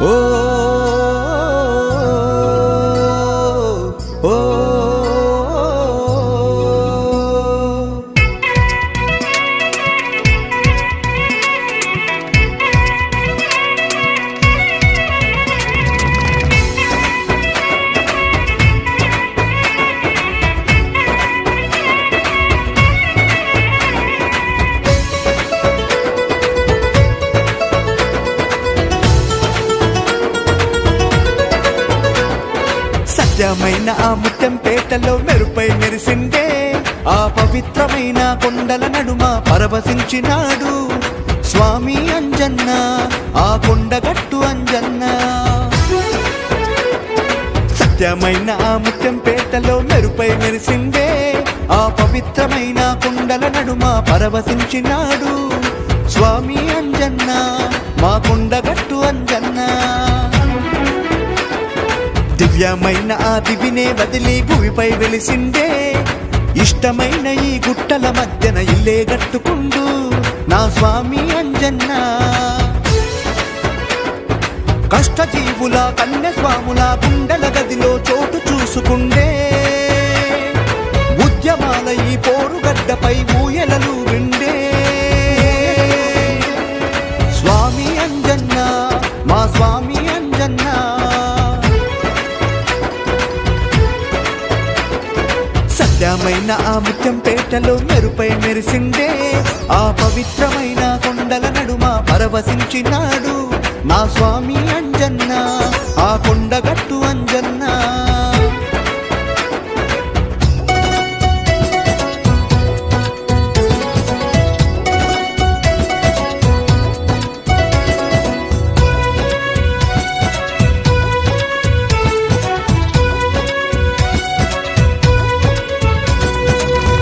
ఓ ఓ సత్యమైన ఆ ముత్యంపేటలో మెరుపై మెరిసిండే ఆ పవిత్రమైన కొండల నడుమ పరవశించినాడు స్వామి అంజన్న, ఆ కొండగట్టు అంజన్న. సత్యమైన ఆ ముత్యంపేటలో మెరుపై మెరిసిండే ఆ పవిత్రమైన కొండల నడుమ పరవశించినాడు స్వామి అంజన్న, మా కొండగట్టు అంజన్న. దివ్యమైన ఆ దివినే వదిలి భూమిపై వెలిసిండే ఇష్టమైన ఈ గుట్టల మధ్యన ఇల్లే గట్టుకుండు నా స్వామి అంజన్న. కష్టజీవుల కన్యస్వాముల గుండెల గదిలో చోటు చూసుకుండే ఉద్యమాల ఈ పోరుగడ్డపై ఊయలలు విండే స్వామి అంజన్న, మా స్వామి అంజన్న. సత్యమైన ఆ ముత్యంపేటలో మెరుపై మెరిసిండే ఆ పవిత్రమైన కొండల నడుమ పరవశించినాడు నా స్వామి అంజన్న, ఆ కొండగట్టు అంజన్న.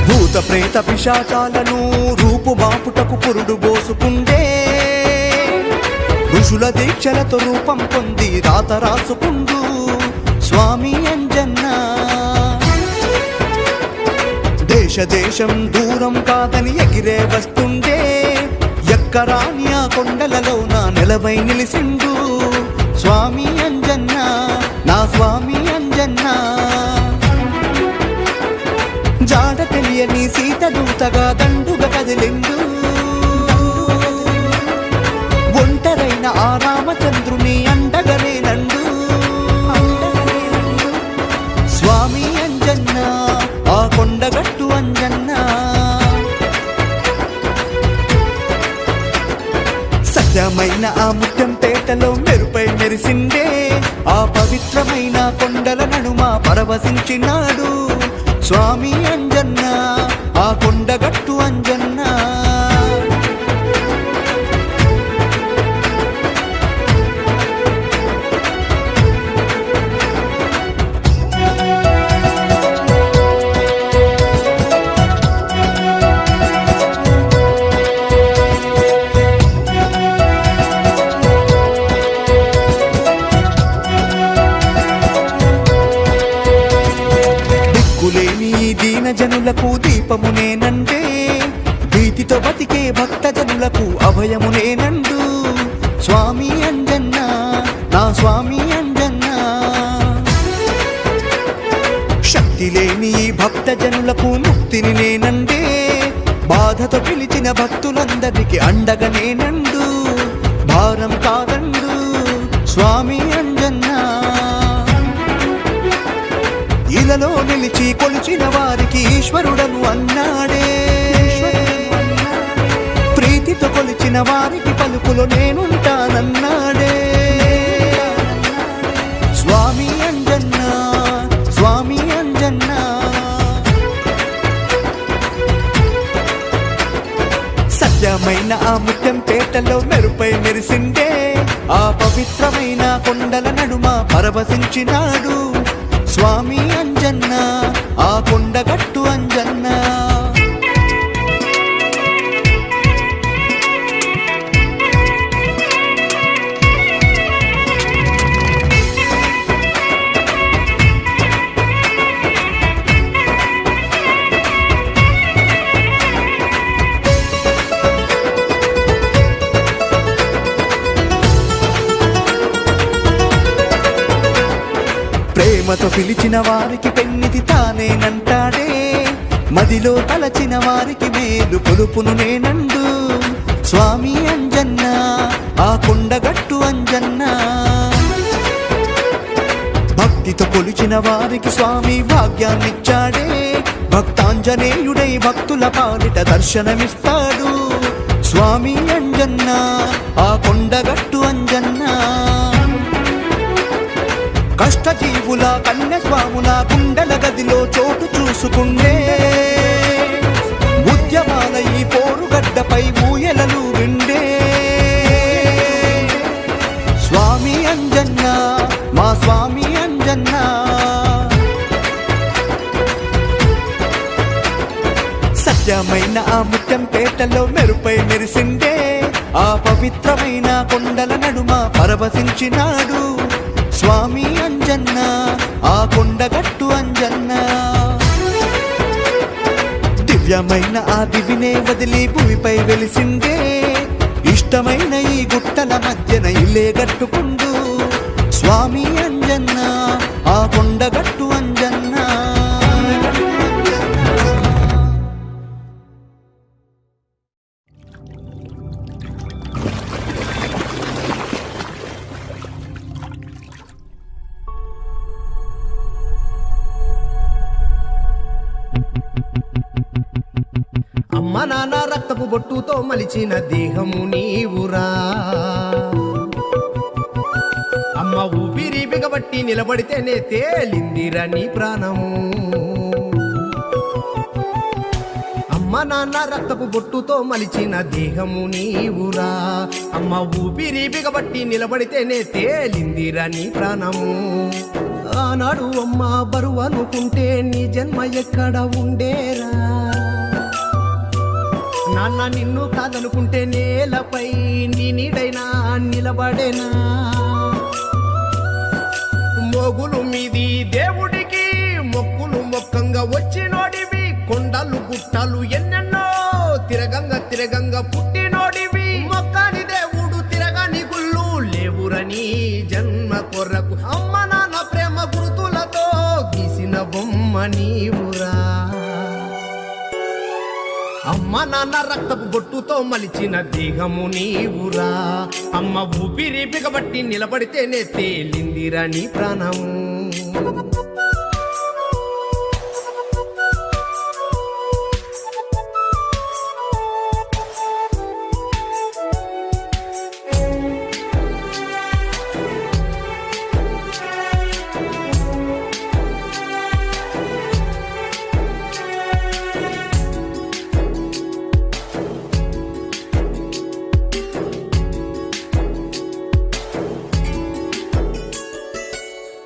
భూత ప్రేత పిశాచాలను రూపుమాపుటకు పురుడు బోసుకుండే ఋషుల దీక్షలతో రూపం పొంది రాత రాసుకుండు స్వామి అంజన్న. దేశ దేశం దూరం కాదని ఎగిరే వస్తుండే ఎక్కరాని ఆ కొండలలోన నెలవై నిలిసిండు స్వామి అంజన్న, నా స్వామి అంజన్న. జాడ తెలియని సీత దూతగా దండుగా కదిలిండు ఒంటరైన ఆ రామచంద్రుని అండగనే నండు స్వామి అంజన్న, ఆ కొండగట్టు అంజన్న. సత్యమైన ఆ ముత్యంపేటలో మెరుపై మెరిసిండే ఆ పవిత్రమైన కొండల నడుమ పరవశించినాడు స్వామి అంజన్న, ఆ కొండగట్టు అంజన్న. దీన జనులకు దీపమునేనంటే భీతితో బతికే భక్త జనులకు అభయమునేనండు స్వామి అంజన్న, నా స్వామి అంజన్న. శక్తి లేని భక్త జనులకు ముక్తిని నేనండే బాధతో పిలిచిన భక్తులందరికీ అండగా నేనండు భారం కాదండు స్వామి అంజన్న. ఇలలో నిలిచి కొలిచిన వారికి ఈశ్వరుడను అన్నాడే ప్రీతితో కొలిచిన వారికి పలుకులో నేనుంటానన్నాడే స్వామి అంజన్న, స్వామి అంజన్న. సత్యమైన ఆ ముత్యంపేటలో మెరుపై మెరిసిండే ఆ పవిత్రమైన కొండల నడుమ పరవశించినాడు స్వామి అంజన్న, ఆ కొండగట్టు అంజన్న. ప్రేమతో పిలిచిన వారికి పెన్నిది తానేనంటాడే, మదిలో తలచిన వారికి మేలు కొలుపును నేనండు. స్వామి అంజన్న ఆ కొండగట్టు అంజన్న, భక్తితో కొలిచిన వారికి స్వామి భాగ్యాన్నిచ్చాడే, భక్తాంజనేయుడై భక్తుల పాలిట దర్శనమిస్తాడు. స్వామి అంజన్న ఆ కొండగట్టు అంజన్న, కష్టజీవుల కన్యస్వాముల గుండెల గదిలో చోటు చూసుకుండే, ఉద్యమాల ఈ పోరుగడ్డపై ఊయలలు విండే. స్వామి అంజన్న మా స్వామి అంజన్న, సత్యమైన ఆ ముత్యంపేటలో మెరుపై మెరిసిండే, ఆ పవిత్రమైన కొండల నడుమ పరవశించినాడు. స్వామి అంజన్న ఆ కొండగట్టు అంజన్న, దివ్యమైన ఆ దివినే వదిలి భూమిపై వెలిసిందే, ఇష్టమైన ఈ గుట్టల మధ్యన ఇల్లే గట్టుకుండు. స్వామి అంజన్న ఆ కొండగట్టు అంజన్న. అమ్మ నాన్న రక్తపు బొట్టుతో మలిచిన దేహము నీవురా, అమ్మ ఊపిరి బిగబట్టి నిలబడితేనే తేలిందిరా నీ ప్రాణము. అమ్మ నాన్న రక్తపు బొట్టుతో మలిచిన దేహము నీవురా, అమ్మ ఊపిరి బిగబట్టి నిలబడితేనే తేలిందిరా నీ ప్రాణము. ఆనాడు అమ్మ బరువు అనుకుంటే నీ జన్మ ఎక్కడ ఉండేరా, నాన్న నిన్ను కాదనుకుంటే నేలపై నీ నీడైనా నిలబడేనా. మోగులు మీది దేవుడికి మొక్కులు మొక్కంగా వచ్చినోడివి, కొండలు గుట్టలు ఎన్నెన్నో తిరగంగా పుట్టినోడివి. మొక్కని దేవుడు తిరగని గుళ్ళు లేవురని జన్మ కొరకు, అమ్మ నాన్న ప్రేమ గుర్తులతో గీసిన బొమ్మ నీవురా. అమ్మ నాన్న రక్తపు బొట్టుతో మలిచిన దేహము నీవురా, అమ్మ ఊపిరి బిగబట్టి నిలబడితేనే తేలిందిరా నీ ప్రాణము.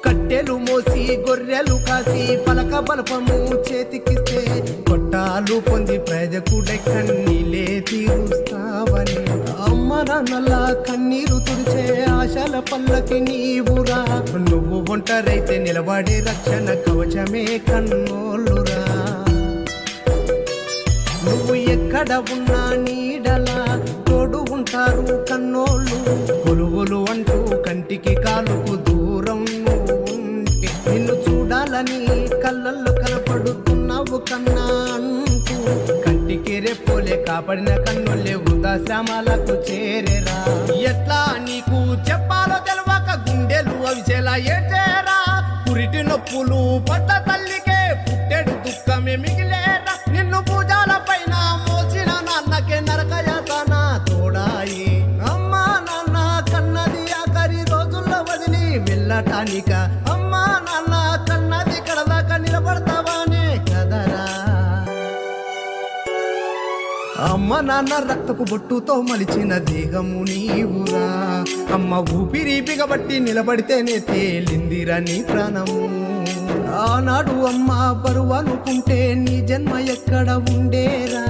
కట్టెలు మోసి గొర్రెలు కాసి పలక బలపము చేతికిస్తే, కొట్టాలు పొంది ప్రజకుడై కన్నీలే తీరుస్తావని. అమ్మ నాన్నల కన్నీరు తుడిచే ఆశల పల్లకి నీవురా, నువ్వు ఒంటరైతే నిలబడే రక్షణ కవచమే కన్నోళ్ళురా. నువ్వు ఎక్కడ ఉన్నా నీడలా తోడు ఉంటారు కన్నోళ్ళు, కొలువులు అంటూ కంటికి కాలుకు దూరం ఉంటే, నిన్ను చూడాలని కళ్ళల్లో కనపడుతున్నావు కన్నా అంటూ, కంటికి రెప్పోలే కాపాడిన కన్నులే వృద్ధాశ్రమాలకు చేరేరా. ఎట్లా నీకు చెప్పాలో తెలవక గుండెలు అవిసేలా ఏడ్చేరా, పురిటి నొప్పులు పడ్డ తల్లికే పుట్టెడు దుఃఖమే మిగిలేరా. నిన్ను పూజల పైన మోసిన నాన్నకే నరకయాతన తోడాయి, అమ్మా నాన్న కన్నది ఆఖరి రోజుల్లో వదిలి వెళ్ళటానిక. అమ్మా నాన్న కన్నది కడదాకా నిలబడతావానే కదరా. అమ్మ నాన్న రక్తపు బొట్టుతో మలిచిన దేహము నీవురా, అమ్మ ఊపిరి బిగబట్టి నిలబడితేనే తేలిందిరా నీ ప్రాణము. ఆనాడు అమ్మ బరువు అనుకుంటే నీ జన్మ ఎక్కడ ఉండేరా,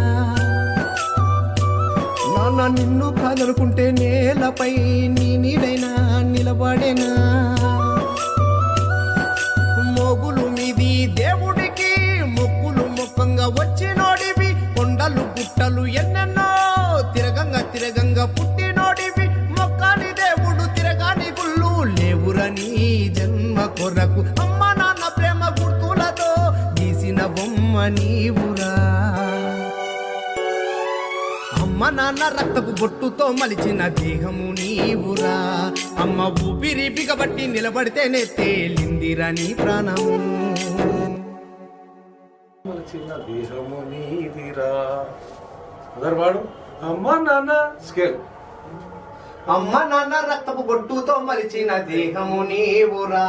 నాన్న నిన్ను కాదనుకుంటే నేలపై నీ నీడైనా నిలబడేనా. మోగులు మీది దేవుడికి మొక్కులు మొక్కంగా వచ్చినోడివి, కొండలు గుట్టలు ఎన్నెన్నో తిరగంగా పుట్టినోడివి. మొక్కని దేవుడు తిరగాని గుళ్ళు లేవురని జన్మ కొరకు అమ్మ నాన్న ప్రేమ గుర్తులతో గీసిన బొమ్మ నీవురా. అమ్మ నాన్న రక్తపు బొట్టుతో మలిచిన దేహము నీవురా. అమ్మ ఊపిరి బిగబట్టి నిలబడితేనే తేలిందిరా నీ ప్రాణము. మలిచిన దేహము నీదిరా. వాడు అమ్మ నాన్న స్కేల్. అమ్మ నాన్న రక్తపు బొట్టుతో మలిచిన దేహము నీవురా.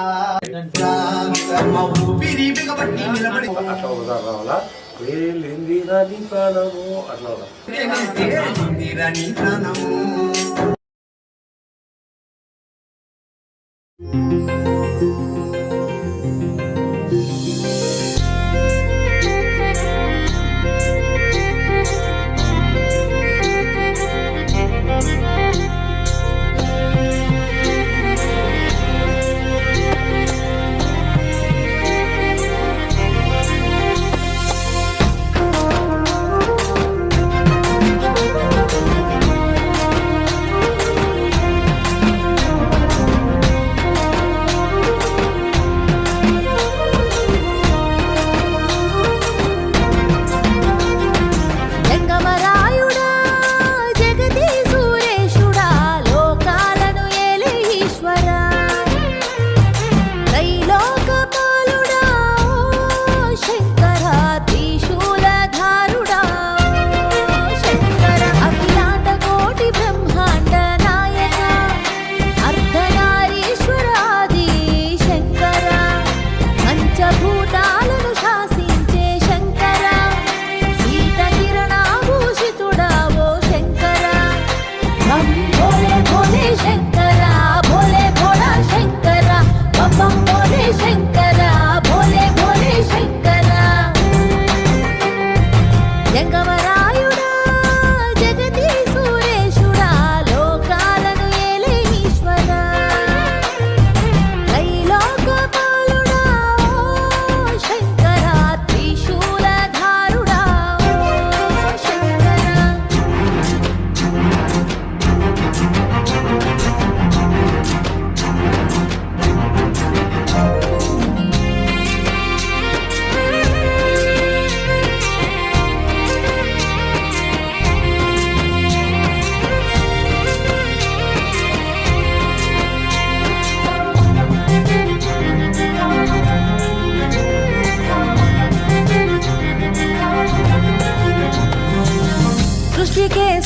అమ్మ ఊపిరి బిగబట్టి నిలబడి అట్లా రావాలా తేలిందిరా నీ ప్రాణము అట్లా తేలిందిరా నీ ప్రాణము.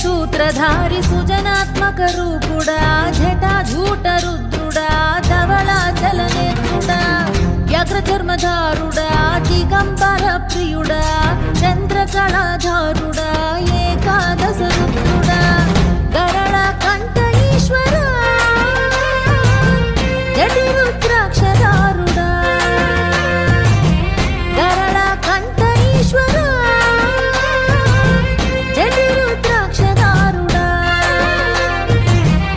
सूत्रधारी सुजनात्मक रूपुड़ा झटा झूट रुद्रुड़ा धवलाचल नेत्रुड़ा व्याघ्र चर्मधारुड़ा दिगंबर प्रियुड़ा चंद्रकलाधारुड़ा एकादश रुद्रुड़ा गरल कंठ ईश्वरा जटि रुद्राक्षधारुड़ा गरल कंठ ईश्वरा जटि रुद्राक्षधारुड़ा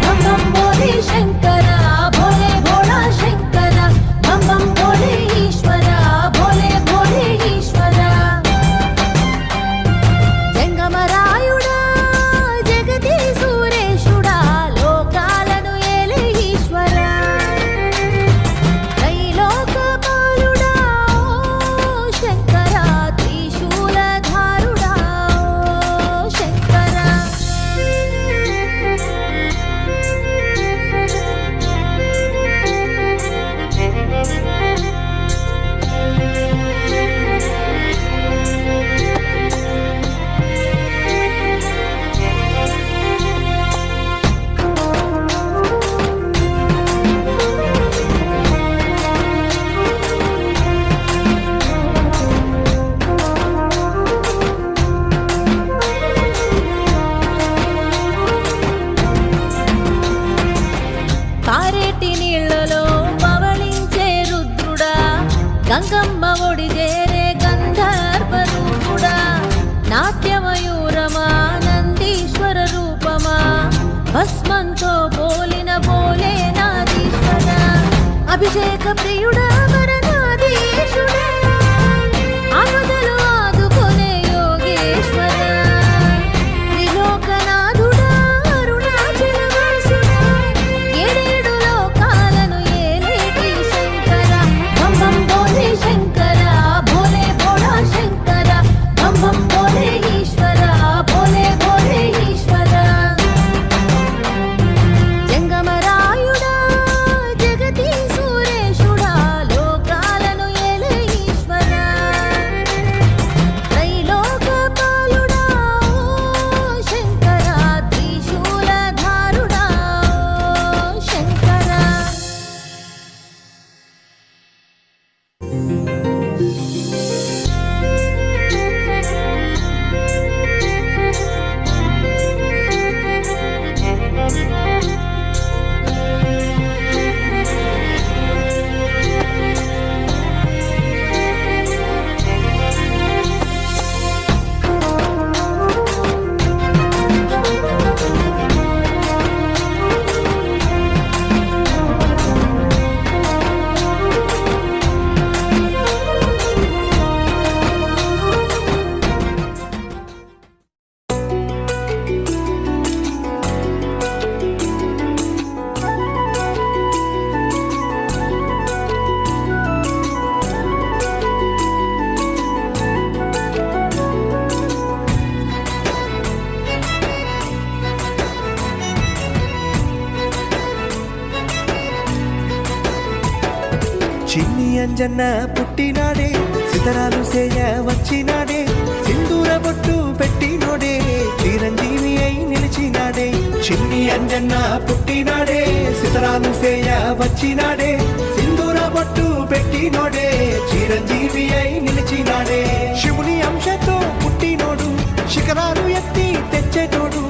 बम बम बोले शंकरा भोले भोला शंकरा बम बम बोले ईश्वरा भोले भोले ईश्वरा जंगमरायुड़ा जगति सुरेशुड़ा लोकाలను ఏలే ఈశ్వరా త్రైలోకపాలుడా శంకరా త్రిశూలధారుడా శంకరా పారేటి నీళ్లలో పవళించే రుద్రుడా గంగమ్మ ఒడి చేరే గంధర్వ రూపుడా నాట్యమయూరమా నందీశ్వర రూపమా భస్మంతో పోలిన పోలే నాదీశ్వర అభిషేక ప్రియుడా వరనాదీశుడా ఆపదలు ఆదుకునే యోగేశ్వర త్రిలోకనాథుడా అరుణాచలవాసుడా ఏడేడు లోకాలను ఏలేటి శంకరా చిన్ని అంజన్న పుట్టినాడే సితరాలు సేయ వచ్చినాడే సింధూర బొట్టు పెట్టినోడే చిరంజీవి అయి నిలిచినాడే చిన్ని అంజన్న పుట్టినాడే సితరాలు సేయ వచ్చినాడే సింధూర బొట్టు పెట్టినోడే చిరంజీవి అయి నిలిచినాడే శివుని అంశతో పుట్టినోడు శిఖరాలు ఎత్తి తెచ్చేటోడు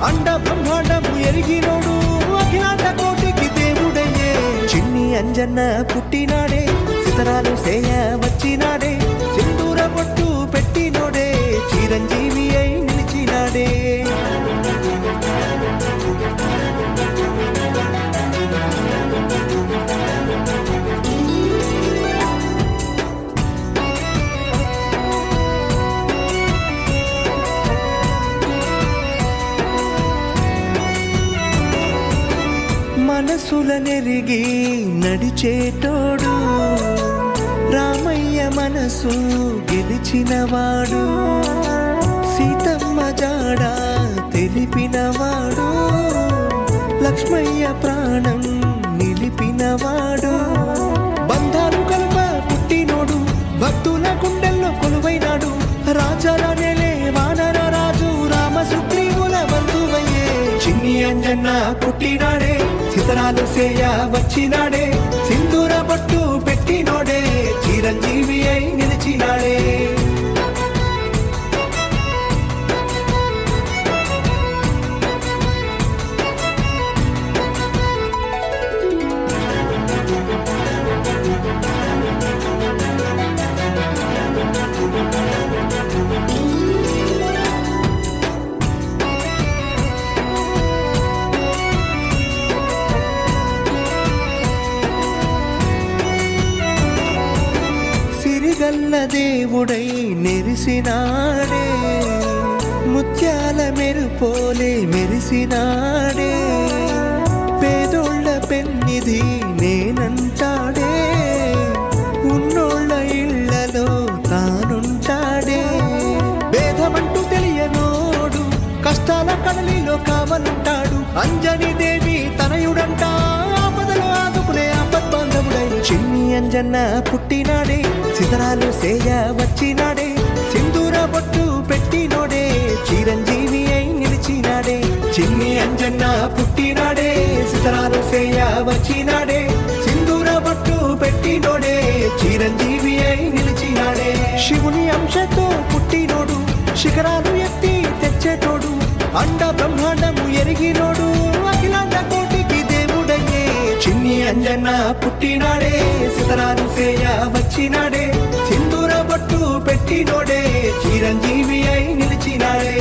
అండ బ్రహ్మాండము ఎరిగినోడు అఖిలాండ కోటికి దేవుడయ్యే చిన్ని అంజన్న పుట్టినాడే సితరాలు సేయ వచ్చినాడే సింధూర బొట్టు పెట్టినోడే చిరంజీవి అయి నిలిచినాడే మనసుల నెరిగి నడిచేటోడు రామయ్య మనసు గెలిచినవాడు సీతమ్మ జాడ తెలిపినవాడు లక్ష్మయ్య ప్రాణం నిలిపినవాడు బంధాలు కల్ప పుట్టినోడు భక్తుల గుండెల్లో కొలువైనాడు రాజారాణేలే వానర రాజు రామ సుగ్రీవుల బంధువయ్యే చిన్ని అంజన్న పుట్టినాడే సితరాలు సేయ వచ్చినాడే సింధూర బొట్టు పెట్టినోడే చిరంజీవి అయి నిలిచినాడే గల్ల దేవుడై నెరిసినాడే ముత్యాల మెరుపోలే మెరిసినాడే పేదోళ్ళ పెన్నిధి నేనంటాడే ఉన్నోళ్ళ ఇళ్లలో తానుంటాడే భేదమంటూ తెలియనోడు కష్టాల కడలిలో కావలుంటాడు అంజని దేవి తనయుడంటా ఆపదలో ఆదుకునే ఆపద్బాంధవుడై చిన్ని అంజన్న పుట్టినాడే సితరాలు సేయ వచ్చినాడే సింధూర బొట్టు పెట్టినోడే చిరంజీవి అయి నిలిచినాడే చిన్ని అంజన్న పుట్టినాడే సితరాలు సేయ వచ్చినాడే సింధూర బొట్టు పెట్టినోడే చిరంజీవి అయి నిలిచినాడే శివుని అంశతో పుట్టినోడు శిఖరాలు ఎత్తి తెచ్చేటోడు అండ బ్రహ్మాండము ఎరిగినోడు అఖిలాండ కోటికి దేవుడయ్యే చిన్ని అంజన్న పుట్టినాడే సితరాలు సేయ వచ్చినాడే సింధూర బొట్టు పెట్టినోడే చిరంజీవి అయి నిలిచినాడే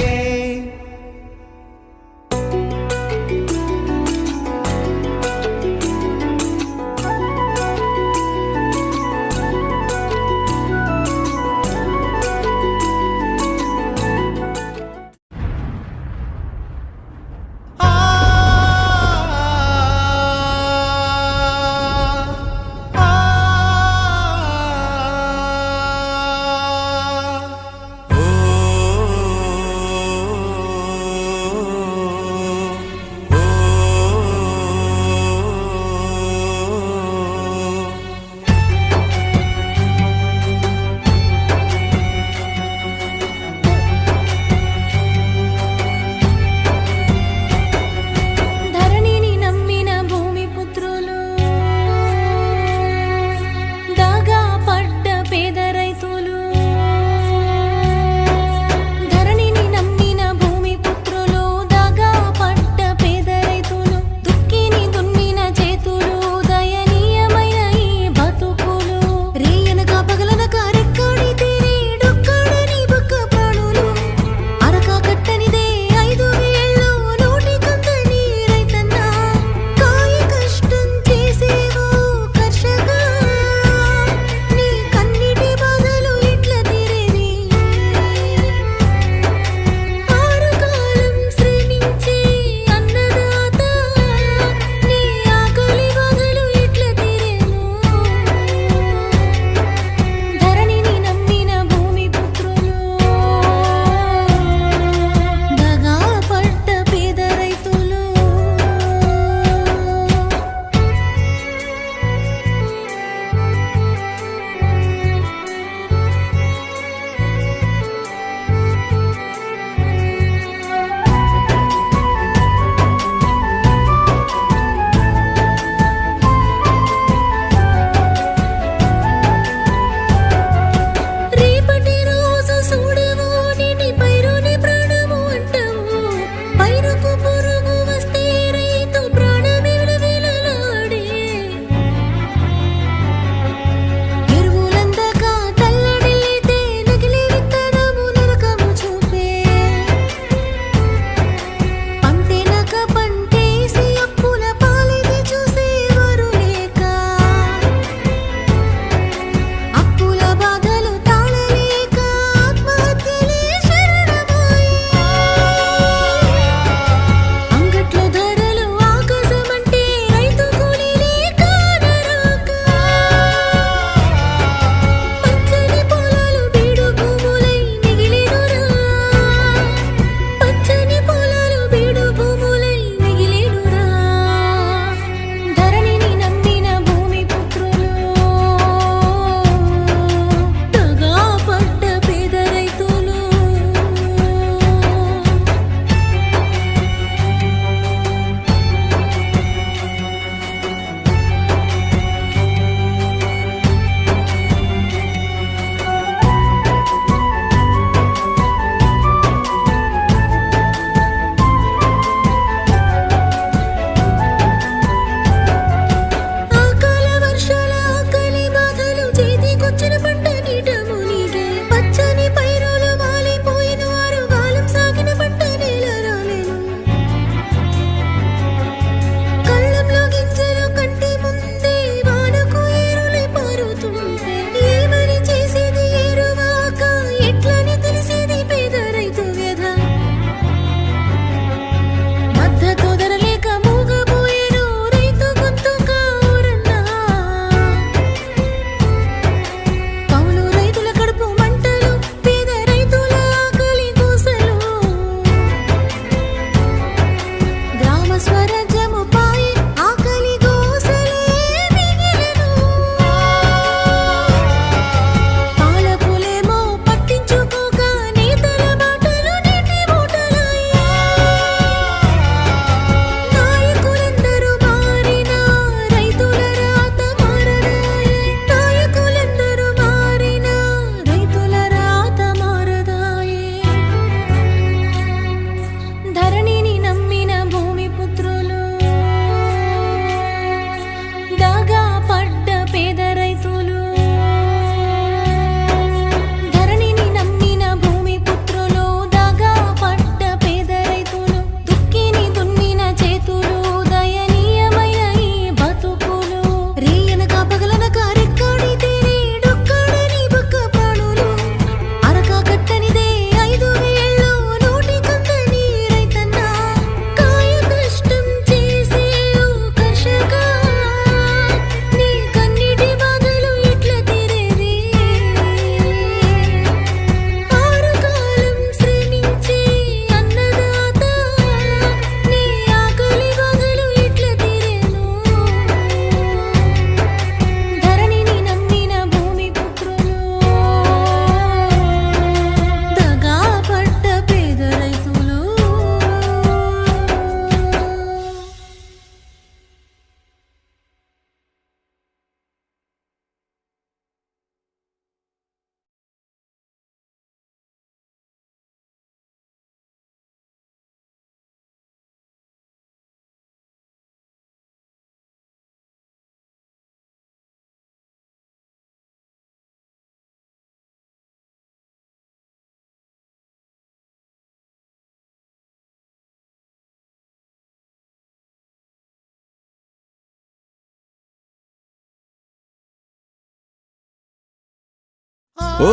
ఓ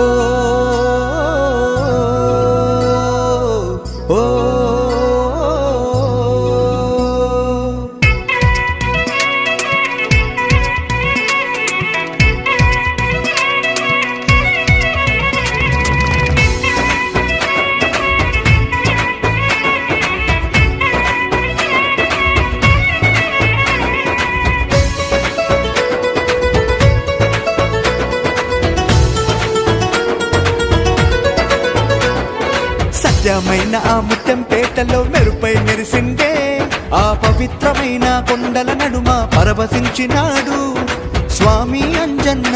ఓ సత్యమైన ఆ ముత్యం పేటలో మెరుపై మెరిసిండే ఆ పవిత్రమైన కొండల నడుమ పరవశించినాడు స్వామి అంజన్న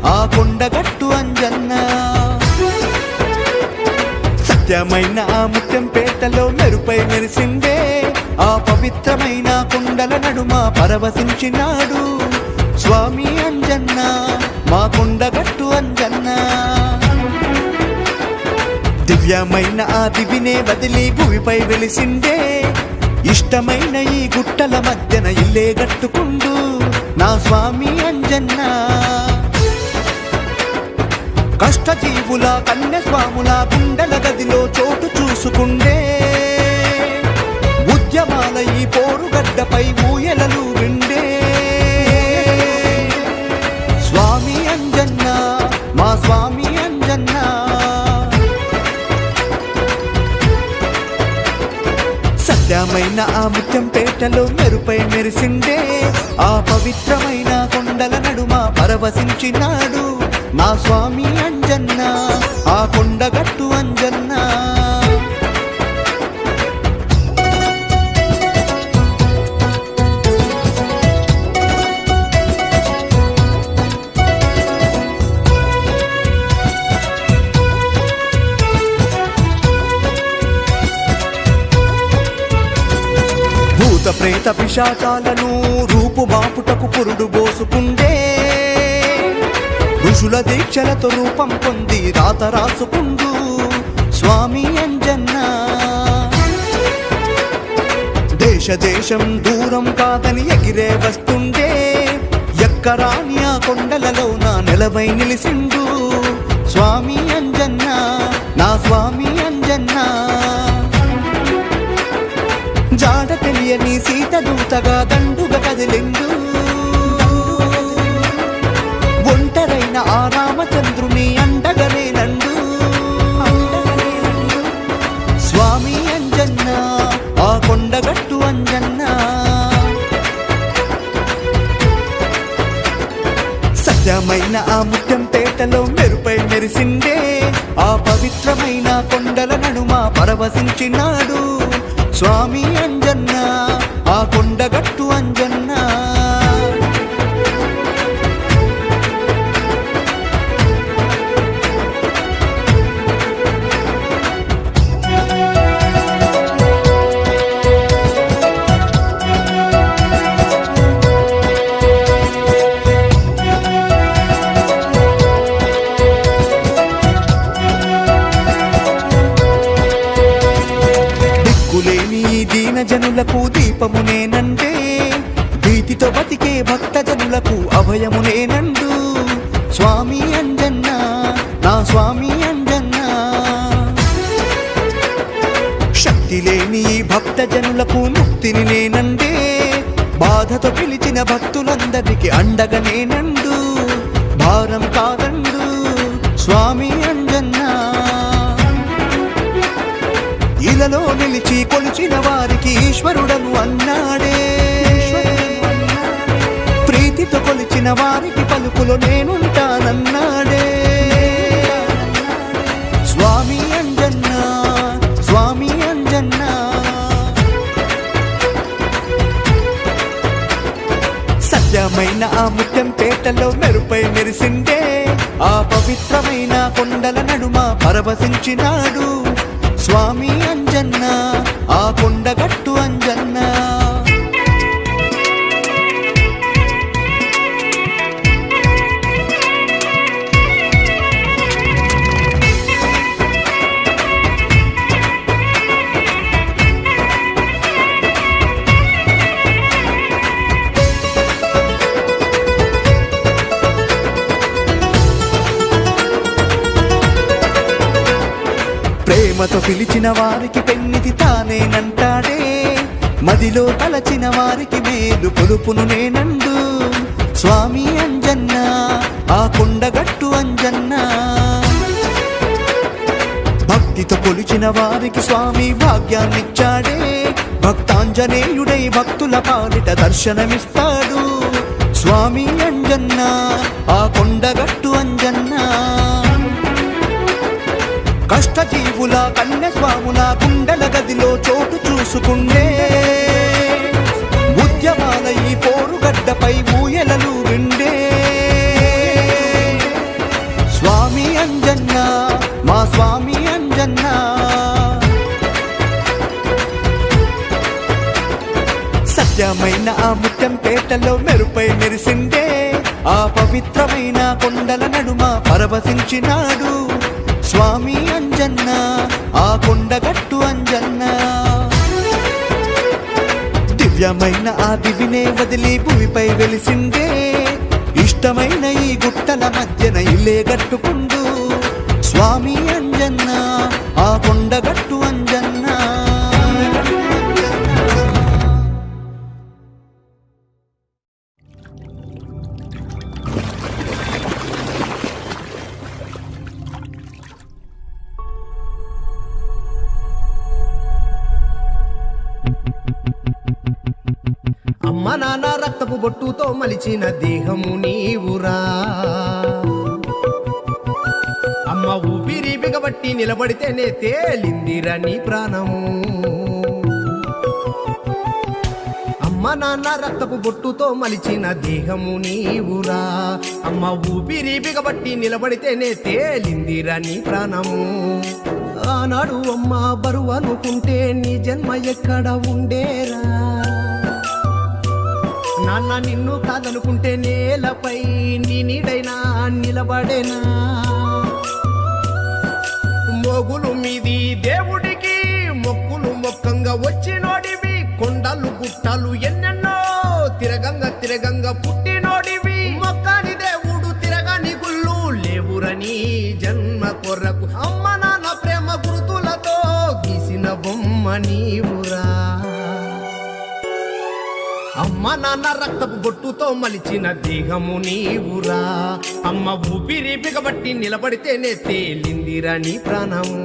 ఆ కొండగట్టు అంజన్న సత్యమైన ఆ ముత్యం పేటలో మెరుపై మెరిసిండే ఆ పవిత్రమైన కొండల నడుమ పరవశించినాడు స్వామి అంజన్న మా కొండగట్టు అంజన్న దివ్యమైన ఆ దివినే వదిలి భూమిపై వెలిసిండే ఇష్టమైన ఈ గుట్టల మధ్యన ఇల్లే గట్టుకుండు నా స్వామి అంజన్న కష్టజీవుల కన్యస్వాముల గుండెల గదిలో చోటు చూసుకుండే ఉద్యమాల ఈ పోరుగడ్డపై ఊయలలు విండే స్వామి అంజన్న మా స్వామి అంజన్న సత్యమైన ఆ ముత్యం పేటలో మెరుపై మెరిసిండే ఆ పవిత్రమైన కొండల నడుమ పరవశించినాడు నా స్వామి అంజన్న ఆ కొండగట్టు అంజన్న భూత ప్రేత పిశాచాలను రూపుమాపుటకు పురుడు బోసుకుండే ఋషుల దీక్షలతో రూపం పొంది రాత రాసుకుండు స్వామి అంజన్న దేశ దేశం దూరం కాదని ఎగిరే వస్తుండే ఎక్కరాని ఆ కొండలలో నా నెలవై నిలిసిండు స్వామి అంజన్న నా స్వామి అంజన్న జాడ తెలియని సీత దూతగా దండుగా కదిలిండు ఒంటరైన ఆ రామచంద్రుని అండగనే నండు స్వామి అంజన్న ఆ కొండగట్టు అంజన్న సత్యమైన ఆ ముత్యం పేటలో మెరుపై మెరిసిండే ఆ పవిత్రమైన కొండల నడుమ పరవశించినాడు స్వామి అంజన్న ఆ కొండగట్టు అంజన్న జనులకు దీపమునేనండే భీతితో బతికే భక్త జనులకు అభయమునేనండు స్వామి అంజన్న నా స్వామి అంజన్న శక్తి లేని భక్త జనులకు ముక్తిని నేనండే బాధతో పిలిచిన భక్తులందరికీ అండగా నేనండు భారం కాదండు స్వామి అంజన్న ఇలలో నిలిచి కొలిచిన వారికి ఈశ్వరుడను అన్నాడే ప్రీతితో కొలిచిన వారికి పలుకులో నేనుంటానన్నాడే స్వామి అంజన్న స్వామి అంజన్న సత్యమైన ఆ ముత్యం పేటలో మెరుపై మెరిసిండే ఆ పవిత్రమైన కొండల నడుమ పరవశించినాడు స్వామి అంజన్న ఆ కొండగట్టు అంజన్న ప్రేమతో పిలిచిన వారికి పెన్నిది తానేనంటాడే, మదిలో తలచిన వారికి మేలు పొలుపును నేనండు. స్వామి అంజన్న ఆ కొండగట్టు అంజన్న, భక్తితో కొలిచిన వారికి స్వామి భాగ్యాన్నిచ్చాడే, భక్తాంజనేయుడై భక్తుల పాలిట దర్శనమిస్తాడు. స్వామి అంజన్న ఆ కొండగట్టు అంజన్న, కష్టజీవుల కన్య స్వాముల గుండెల గదిలో చోటు చూసుకుండే, ఉద్యమాల ఈ పోరుగడ్డపై ఊయలలు విండే. స్వామి అంజన్న మా స్వామి అంజన్న, సత్యమైన ఆ ముత్యం పేటలో మెరుపై మెరిసిండే, ఆ పవిత్రమైన కొండల నడుమ పరవశించినాడు. స్వామి అంజన్న ఆ కొండగట్టు అంజన్న, దివ్యమైన ఆ దివినే వదిలి భూమిపై వెలిసిందే, ఇష్టమైన ఈ గుట్టల మధ్యన ఇల్లే గట్టుకుండు. స్వామి అంజన్న ఆ కొండగట్టు అంజన్న. అమ్మ నాన్న రక్తపు బొట్టుతో మలిచిన దేహము నీవురా, అమ్మ ఊపిరి బిగబట్టి నిలబడితేనే తేలిందిరా నీ ప్రాణము. అమ్మ నాన్న రక్తపు బొట్టుతో మలిచిన దేహము నీవురా, అమ్మ ఊపిరి బిగబట్టి నిలబడితేనే తేలిందిరా నీ ప్రాణము. ఆనాడు అమ్మ బరువు అనుకుంటే నీ జన్మ ఎక్కడ ఉండేరా, నాన్న నిన్ను కాదనుకుంటే నేలపై నీ నీడైనా నిలబడేనా. మోగులు మీది దేవుడికి మొక్కులు మొక్కంగా వచ్చినోడివి, కొండలు గుట్టలు ఎన్నెన్నో తిరగంగా పుట్టినోడివి. మొక్కని దేవుడు తిరగని గుళ్ళు లేవురని జన్మ కొరకు, అమ్మ నాన్న ప్రేమ గుర్తులతో గీసిన బొమ్మ నీవురా. అమ్మ నాన్న రక్తపు బొట్టుతో మలిచిన దేహము నీవురా, అమ్మ ఊపిరి బిగబట్టి నిలబడితేనే తేలిందిరా నీ ప్రాణము.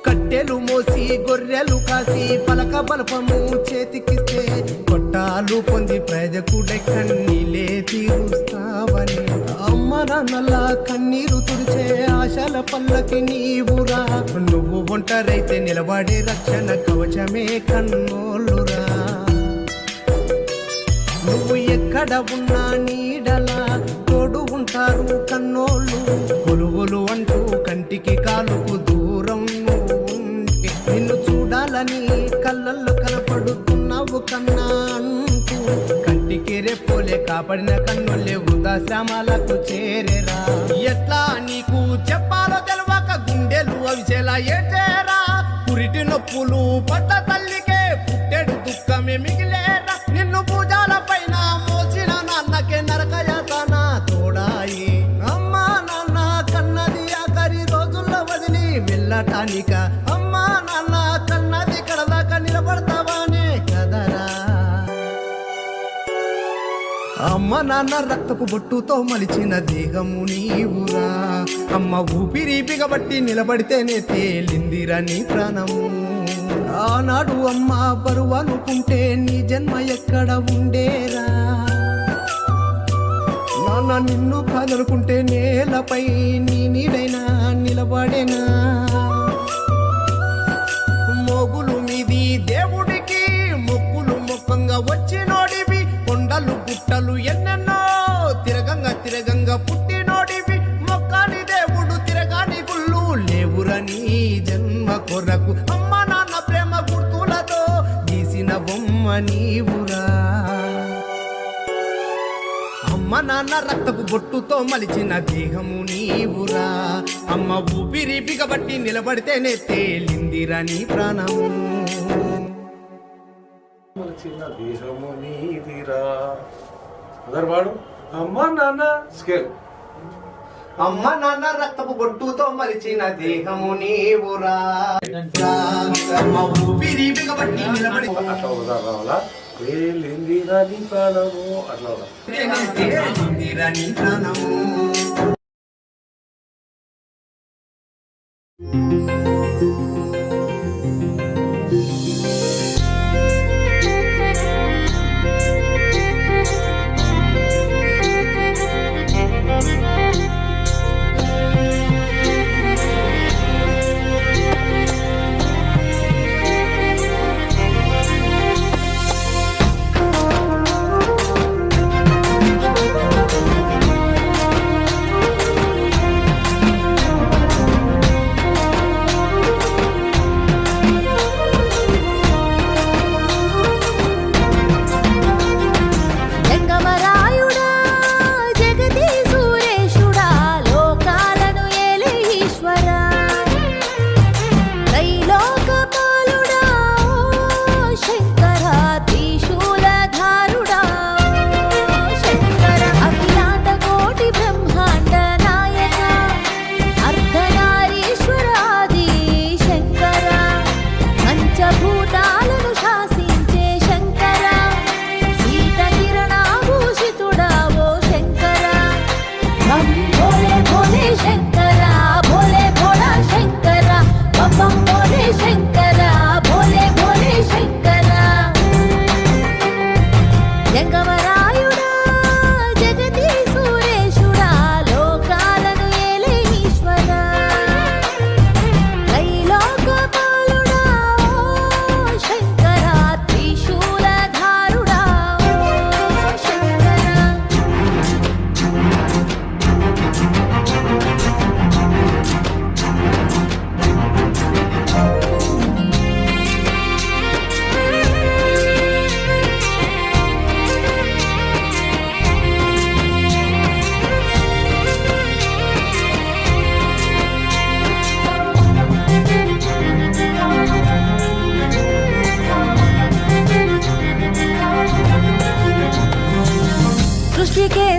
కట్టెలు మోసి గొర్రెలు కాసి పలక బలపము చేతికిస్తే, కొట్టాలు పొంది ప్రజకుడై కన్నీలే తీరుస్తావని. అమ్మ నాన్నల కన్నీరు తుడిచే ఆశల పల్లకి నీవురా, నువ్వు ఒంటరైతే నిలబడే రక్షణ కవచమే కన్నోళ్ళురా. నువ్వు ఎక్కడ ఉన్నా నీడలా తోడు ఉంటారు కన్నోళ్ళు, కొలువులు అంటూ కంటికి కాలుకు దూరం ఉంటే, నిన్ను చూడాలని కళ్ళల్లో కనపడుతున్నావు కన్నా అంటూ, కంటికి రెప్పోలే కాపాడిన కన్నులే వృద్ధాశ్రమాలకు చేరేరా. ఎట్లా నీకు చెప్పాలో తెలవక గుండెలు అవిసేలా ఏచేరా, పురిటి నొప్పులు పడ్డ తల్లికే పుట్టెడు దుఃఖమే మిగిలేరా. నిన్ను భుజాల పైన మోసిన నాన్నకే నరకయాతన తోడాయి. అమ్మా నాన్న కన్నది ఆఖరి రోజుల్లో వదిలి వెళ్ళటానిక, అమ్మా నాన్న కన్నది కడదాకా నిలబడతావానే కదరా. అమ్మ నాన్న రక్తపు బొట్టుతో మలిచిన దేహము నీవురా, అమ్మ ఊపిరి బిగబట్టి నిలబడితేనే తేలిందిరా నీ ప్రాణము. ఆనాడు అమ్మ బరువు అనుకుంటే నీ జన్మ ఎక్కడ ఉండేరా, నాన్న నిన్ను కాదనుకుంటే నేలపై నీ నీడైనా నిలబడేనా. మోగులు మీది దేవుడికి మొక్కులు మొక్కంగా వచ్చినోడివి, కొండలు గుట్టలు ఎన్నెన్నో తిరగంగా పుట్టినోడివి. మొక్కని దేవుడు తిరగాని గుళ్ళు లేవురని జన్మ కొరకు, అమ్మ నాన్న అమ్మ నీవురా అమ్మ నాన్న రక్తపు బొట్టుతో మలిచిన దేహము నీవురా అమ్మ ఊపిరి బిగబట్టి నిలబడితేనే తేలిందిరా నీ ప్రాణము చిన్న దేహము నీదిరా అందరు వాడు అమ్మ నాన్న స్కేల్ అమ్మ నాన్న రక్తపు బొట్టుతో మలిచిన దేహము నీవురా అమ్మ ఊపిరి బిగబట్టి నిలబడి అట్లా రావాలా వేలిందిరా నీ ప్రాణము అట్లా తేలిందిరా నీ ప్రాణము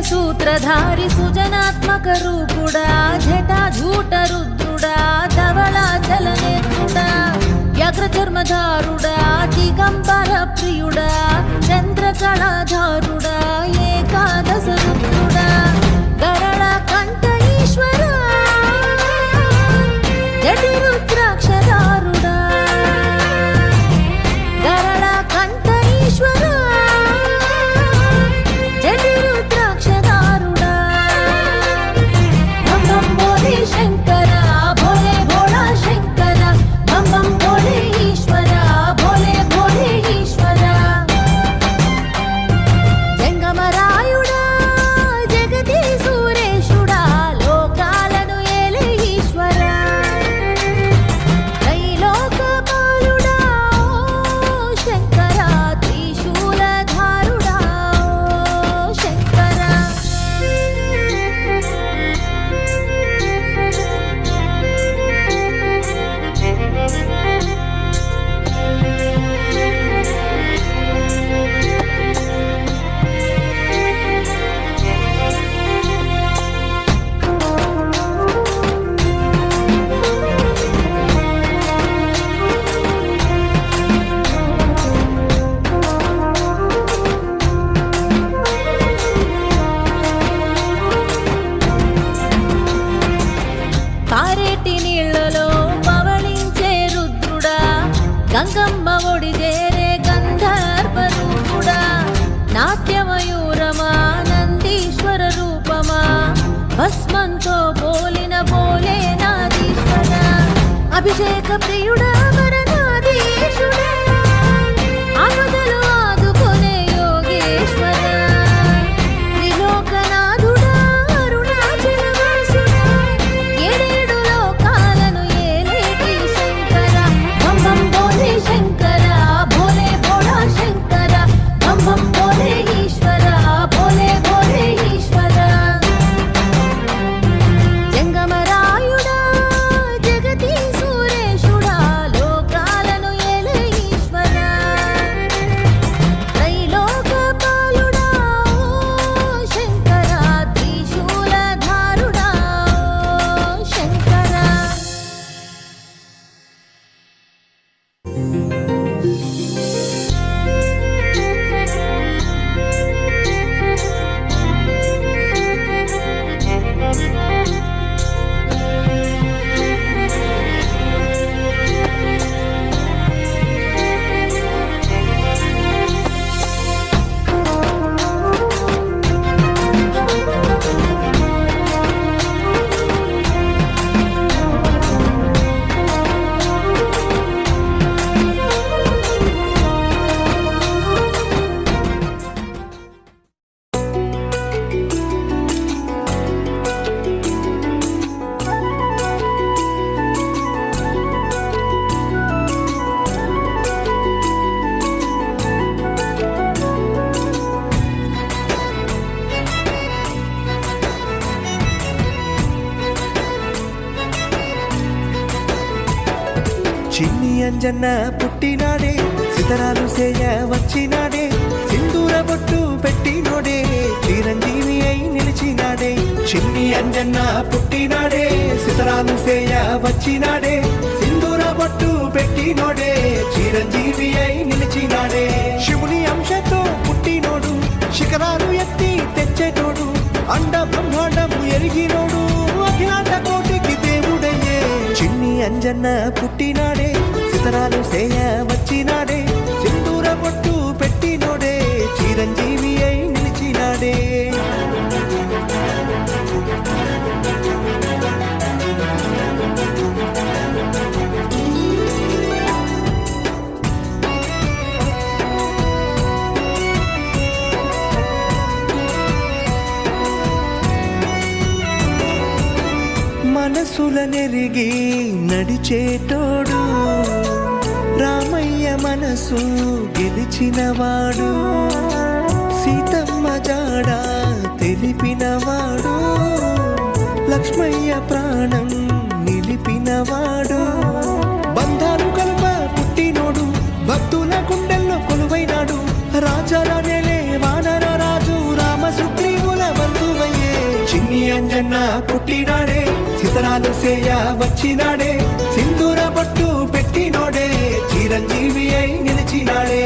सूत्रधारी सुजनात्मक रूपुड़ा झटा झूट रुद्रुड़ा धवला चलनेत्रुड़ा व्याघ्र चर्मधारुड़ा दिगंबर प्रियुड़ा चंद्रकलाधारुड़ा एकादश रुद्रुड़ा गरल कंठ ईश्वरा जटि रुद्राक्षधारुड़ा गरल कंठ ईश्वरा जटि रुद्राक्षधारुड़ा बम बम बोले शंकरा भोले भोला शंकरा बम बम बोले ईश्वरा भोले भोले ईश्वरा जंगमरायुड़ा जगति सुरेशुड़ा लोकाలను ఏలే ఈశ్వరా త్రైలోకపాలుడా ఓ శంకరా త్రిశూలధారుడా ఓ శంకరా పారేటి నీళ్లలో పవళించే రుద్రుడా గంగమ్మ ఒడి చేరే గంధర్వ రూపుడా నాట్యమయూరమా నందీశ్వర రూపమా భస్మంతో పోలిన పోలే నాదీశ్వర అభిషేక ప్రియుడా వరనాదీశుడా ఆపదలు ఆదుకునే యోగేశ్వర త్రిలోకనాథుడా అరుణాచలవాసుడా ఏడేడు లోకాలను ఏలేటి శంకర బం బం బోలే శంకర భోలే భోళా శంకర చిన్ని అంజన్న పుట్టినాడే సితరాలు సేయ వచ్చినాడే సింధూర బొట్టు పెట్టినోడే చిరంజీవి అయి నిలిచినాడే చిన్ని అంజన్న పుట్టినాడే సితరాలు సేయ వచ్చినాడే సింధూర బొట్టు పెట్టినోడే చిరంజీవి అయి నిలిచినాడే శివుని అంశతో పుట్టినోడు శిఖరాలు ఎత్తి తెచ్చేటోడు అండ బ్రహ్మాండము ఎరిగినోడు అఖిలాండ కోటికి దేవుడయ్యే చిన్ని అంజన్న పుట్టినాడే సితరాలు సేయ వచ్చినాడే సింధూర బొట్టు పెట్టినోడే చిరంజీవి అయి నిలిచినాడే మనసుల నెరిగి నడిచేటోడు రామయ్య మనసు గెలిచినవాడు సీతమ్మ జాడ తెలిపినవాడు లక్ష్మయ్య ప్రాణం నిలిపినవాడు బంధాలు కలుప పుట్టినోడు భక్తుల గుండెల్లో కొలువైనాడు రాజారానేలే వానర రాజు రామ సుగ్రీవుల బంధువయ్యే చిన్ని అంజన్న పుట్టినాడే సితరాలు సేయ వచ్చినాడే సింధూర బొట్టు పెట్టినోడే చిరంజీవి అయి నిలిచినాడే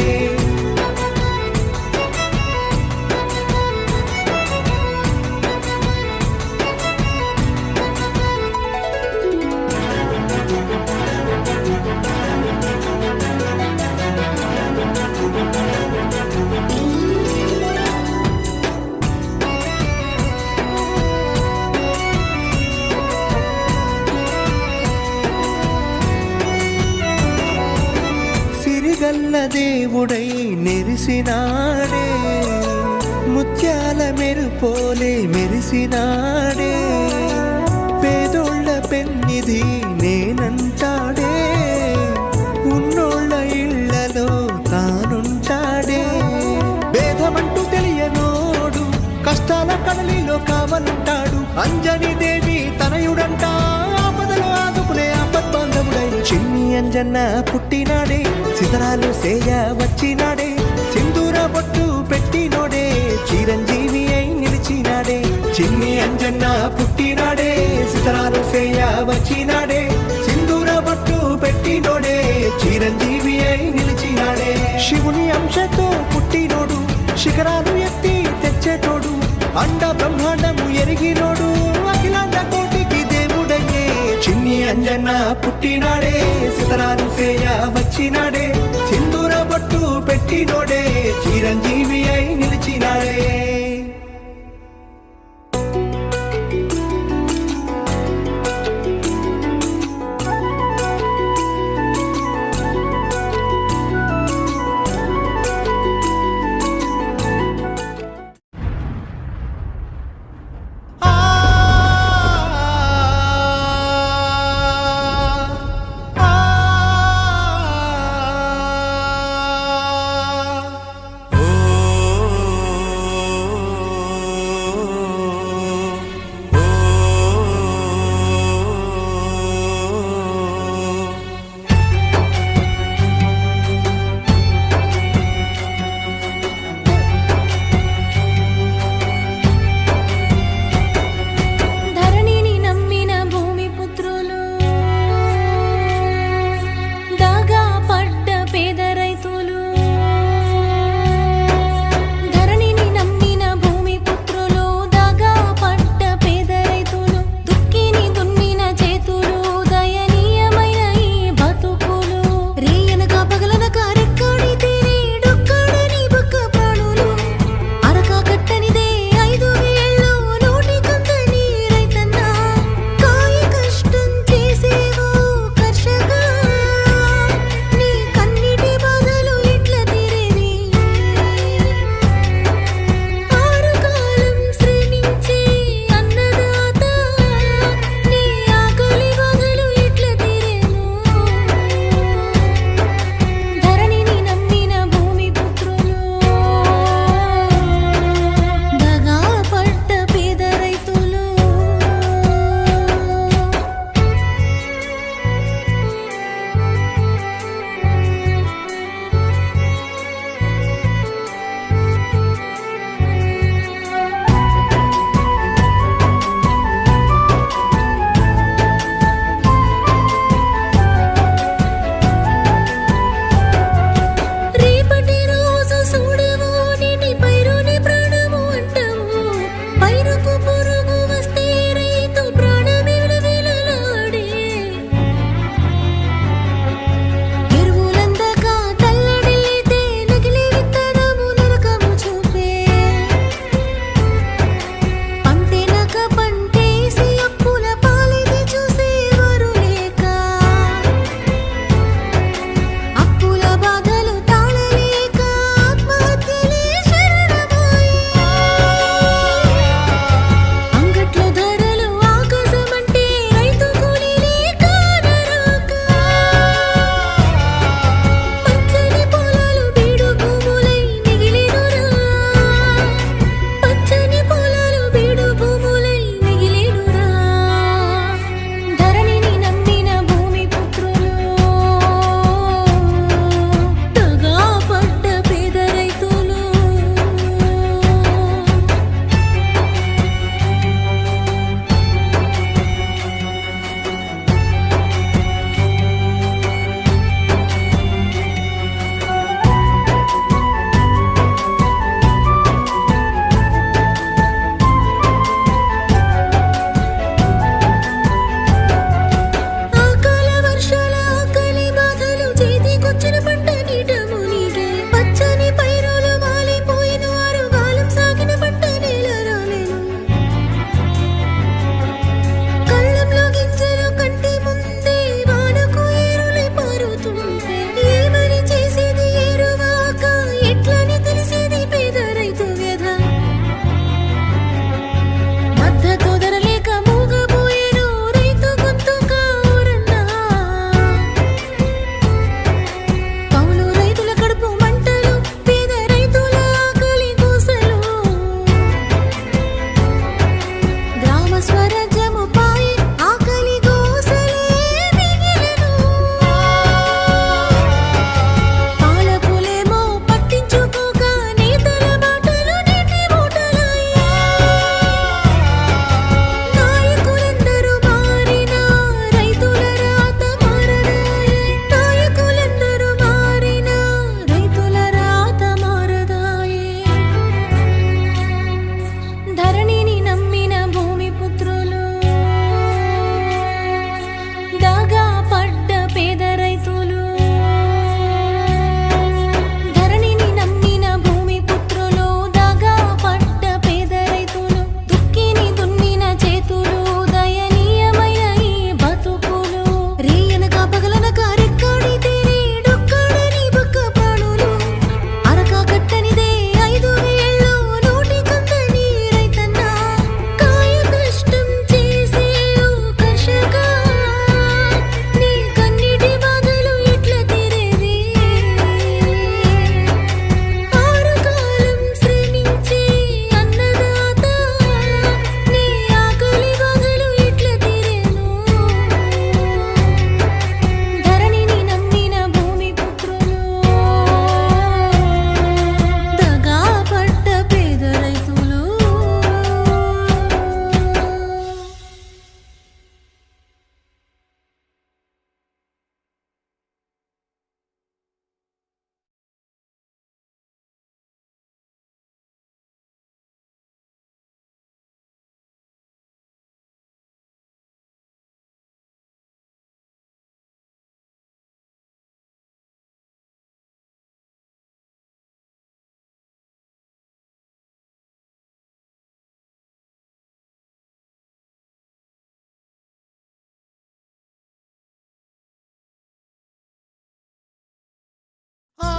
సిరిగల్ల దేవుడై నెరిసినాడే ముత్యాల మెరుపోలే మెరిసినాడే పేదోళ్ళ పెన్నిది నేనంటాడే ఉన్నోళ్ళ ఇళ్లలో తానుంటాడే భేదమంటూ తెలియనోడు కష్టాల కడలిలో కావలుంటాడు అంజని దేవి తనయుడంట ఆపదలో ఆదుకునే ఆపద్బాంధవుడై చిన్ని అంజన్న పుట్టినాడే సితరాలు సేయ వచ్చినాడే సింధూర బొట్టు పెట్టినోడే చిరంజీవి అయి నిలిచినాడే చిన్ని అంజన్న పుట్టినాడే సితరాలు సేయ వచ్చినాడే సింధూర బొట్టు పెట్టినోడే చిరంజీవి అయి నిలిచినాడే శివుని అంశతో పుట్టినోడు శిఖరాలు ఎత్తి తెచ్చేటోడు అండ బ్రహ్మాండము ఎరిగినోడు అఖిలాండ కోటికి దేవుడయ్యే చిన్ని అంజన్న పుట్టినాడే సితరాలు సేయ వచ్చినాడే సింధూర బొట్టు పెట్టినోడే చిరంజీవి అయి నిలిచినాడే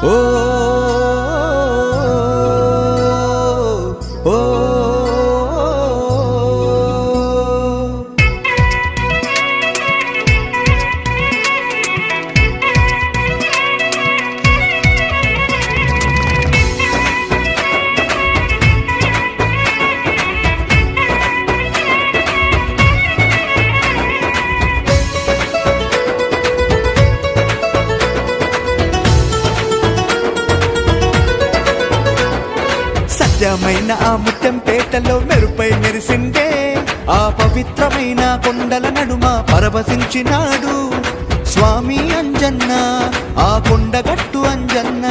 ఓ ఓ సత్యమైన ఆ ముత్యంపేటలో మెరుపై మెరిసిండే ఆ పవిత్రమైన కొండల నడుమ పరవశించినాడు స్వామి అంజన్న ఆ కొండగట్టు అంజన్న.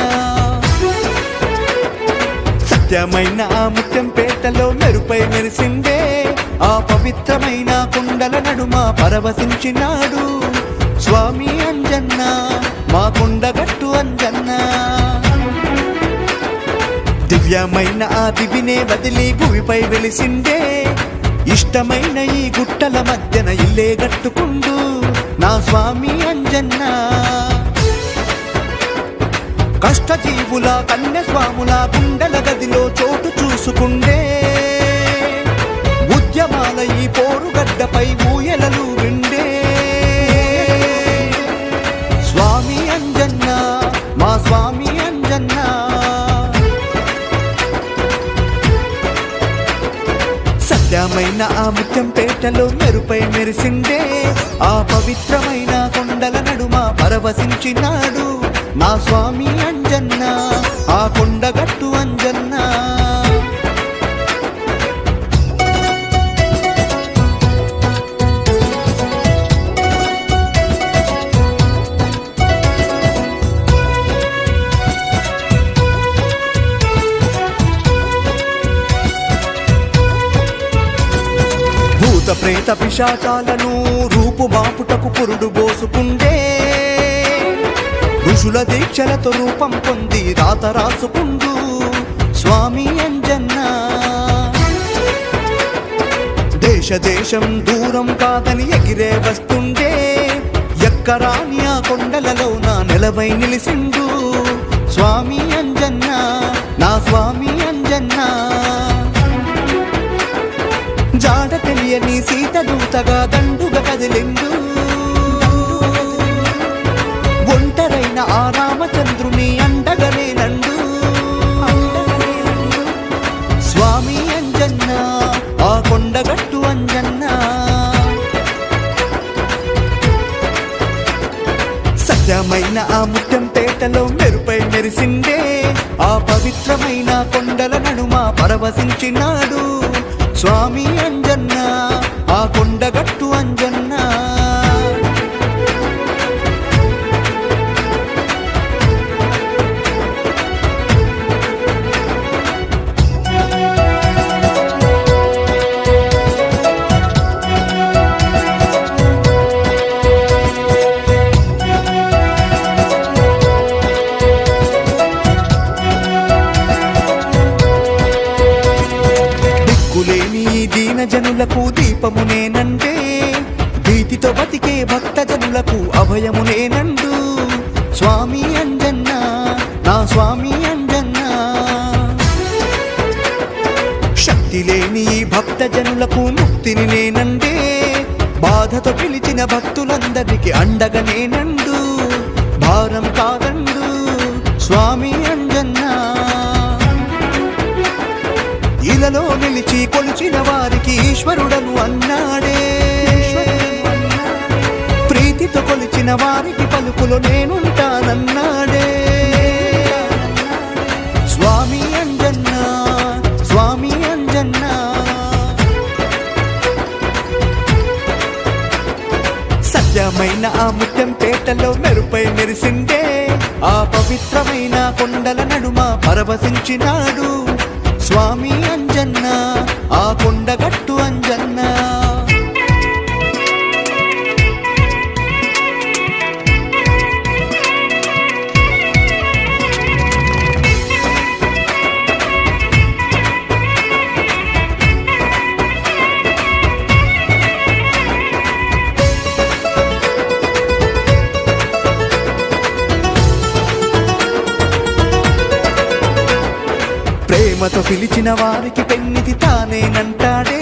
సత్యమైన ఆ ముత్యంపేటలో మెరుపై మెరిసిండే ఆ పవిత్రమైన కొండల నడుమ పరవశించినాడు స్వామి అంజన్న మా కొండగట్టు అంజన్న. దివ్యమైన ఆ దివినే వదిలి భూమిపై వెలిసిండే ఇష్టమైన ఈ గుట్టల మధ్యన ఇల్లే గట్టుకుండు నా స్వామి అంజన్న. కష్టజీవుల కన్య స్వాముల గుండెల గదిలో చోటు చూసుకుండే ఉద్యమాల ఈ పోరుగడ్డపై ఊయలలు విండే స్వామి అంజన్న మా స్వామి అంజన్న. సత్యమైన ఆ ముత్యంపేటలో మెరుపై మెరిసిండే ఆ పవిత్రమైన కొండల నడుమ పరవశించినాడు నా స్వామి అంజన్న ఆ కొండగట్టు అంజన్న. భూత ప్రేత పిశాచాలను రూపు మాపుటకు పురుడు బోసుకుండే ఋషుల దీక్షలతో రూపం పొంది రాత రాసుకుండు స్వామి అంజన్న. దేశ దేశం దూరం కాదని ఎగిరే వస్తుండే ఎక్కరాని ఆ కొండలలో నా నెలవై నిలిసిండు స్వామి అంజన్న నా స్వామి అంజన్న. జాడ తెలియని సీత దూతగా దండుగా కదిలిండు ఒంటరైన ఆ రామచంద్రుని అండగనే నండు స్వామి అంజన్న ఆ కొండగట్టు అంజన్న. సత్యమైన ఆ ముత్యంపేటలో మెరుపై మెరిసిండే ఆ పవిత్రమైన కొండల నడుమ పరవశించినాడు స్వామి అంజన్న ఆ కొండగట్టు అంజన్న. దిక్కులేని దీన జనులకు దీపమునేనంటే భీతితో బతికే భక్త జనులకు అభయమునేనండు స్వామి అంజన్న నా స్వామి అంజన్న. శక్తి లేని భక్త జనులకు ముక్తిని నేనండే బాధతో పిలిచిన భక్తులందరికీ అండగా నేనండు భారం కాదండు స్వామి అంజన్న. ఇలలో నిలిచి కొలిచిన వారికి ఈశ్వరుడను అన్నాడే ప్రీతితో కొలిచిన వారికి పలుకులో నేనుంటానన్నాడే స్వామి అంజన్న స్వామి అంజన్న. సత్యమైన ఆ ముత్యంపేటలో మెరుపై మెరిసిండే ఆ పవిత్రమైన కొండల నడుమ పరవశించినాడు స్వామి అంజన్న ఆ కొండగట్టు అంజన్న. ప్రేమతో పిలిచిన వారికి పెన్నిది తానేనంటాడే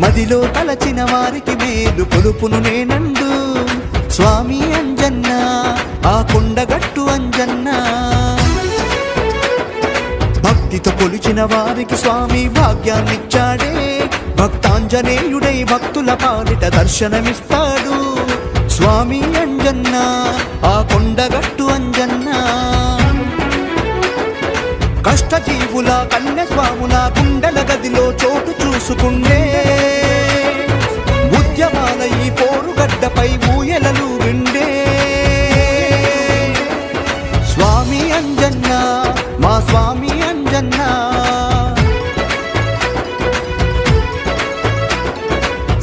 మదిలో తలచిన వారికి మేలు కొలుపును నేనండు స్వామి అంజన్న ఆ కొండగట్టు అంజన్న భక్తితో కొలిచిన వారికి స్వామి భాగ్యాన్నిచ్చాడే భక్తాంజనేయుడై భక్తుల పాలిట దర్శనమిస్తాడు స్వామి అంజన్న ఆ కొండగట్టు అంజన్న కష్టజీవుల కన్య స్వాముల గుండెల గదిలో చోటు చూసుకుండే ఉద్యమాల ఈ పోరుగడ్డపై ఊయలలు విండే స్వామి అంజన్న మా స్వామి అంజన్న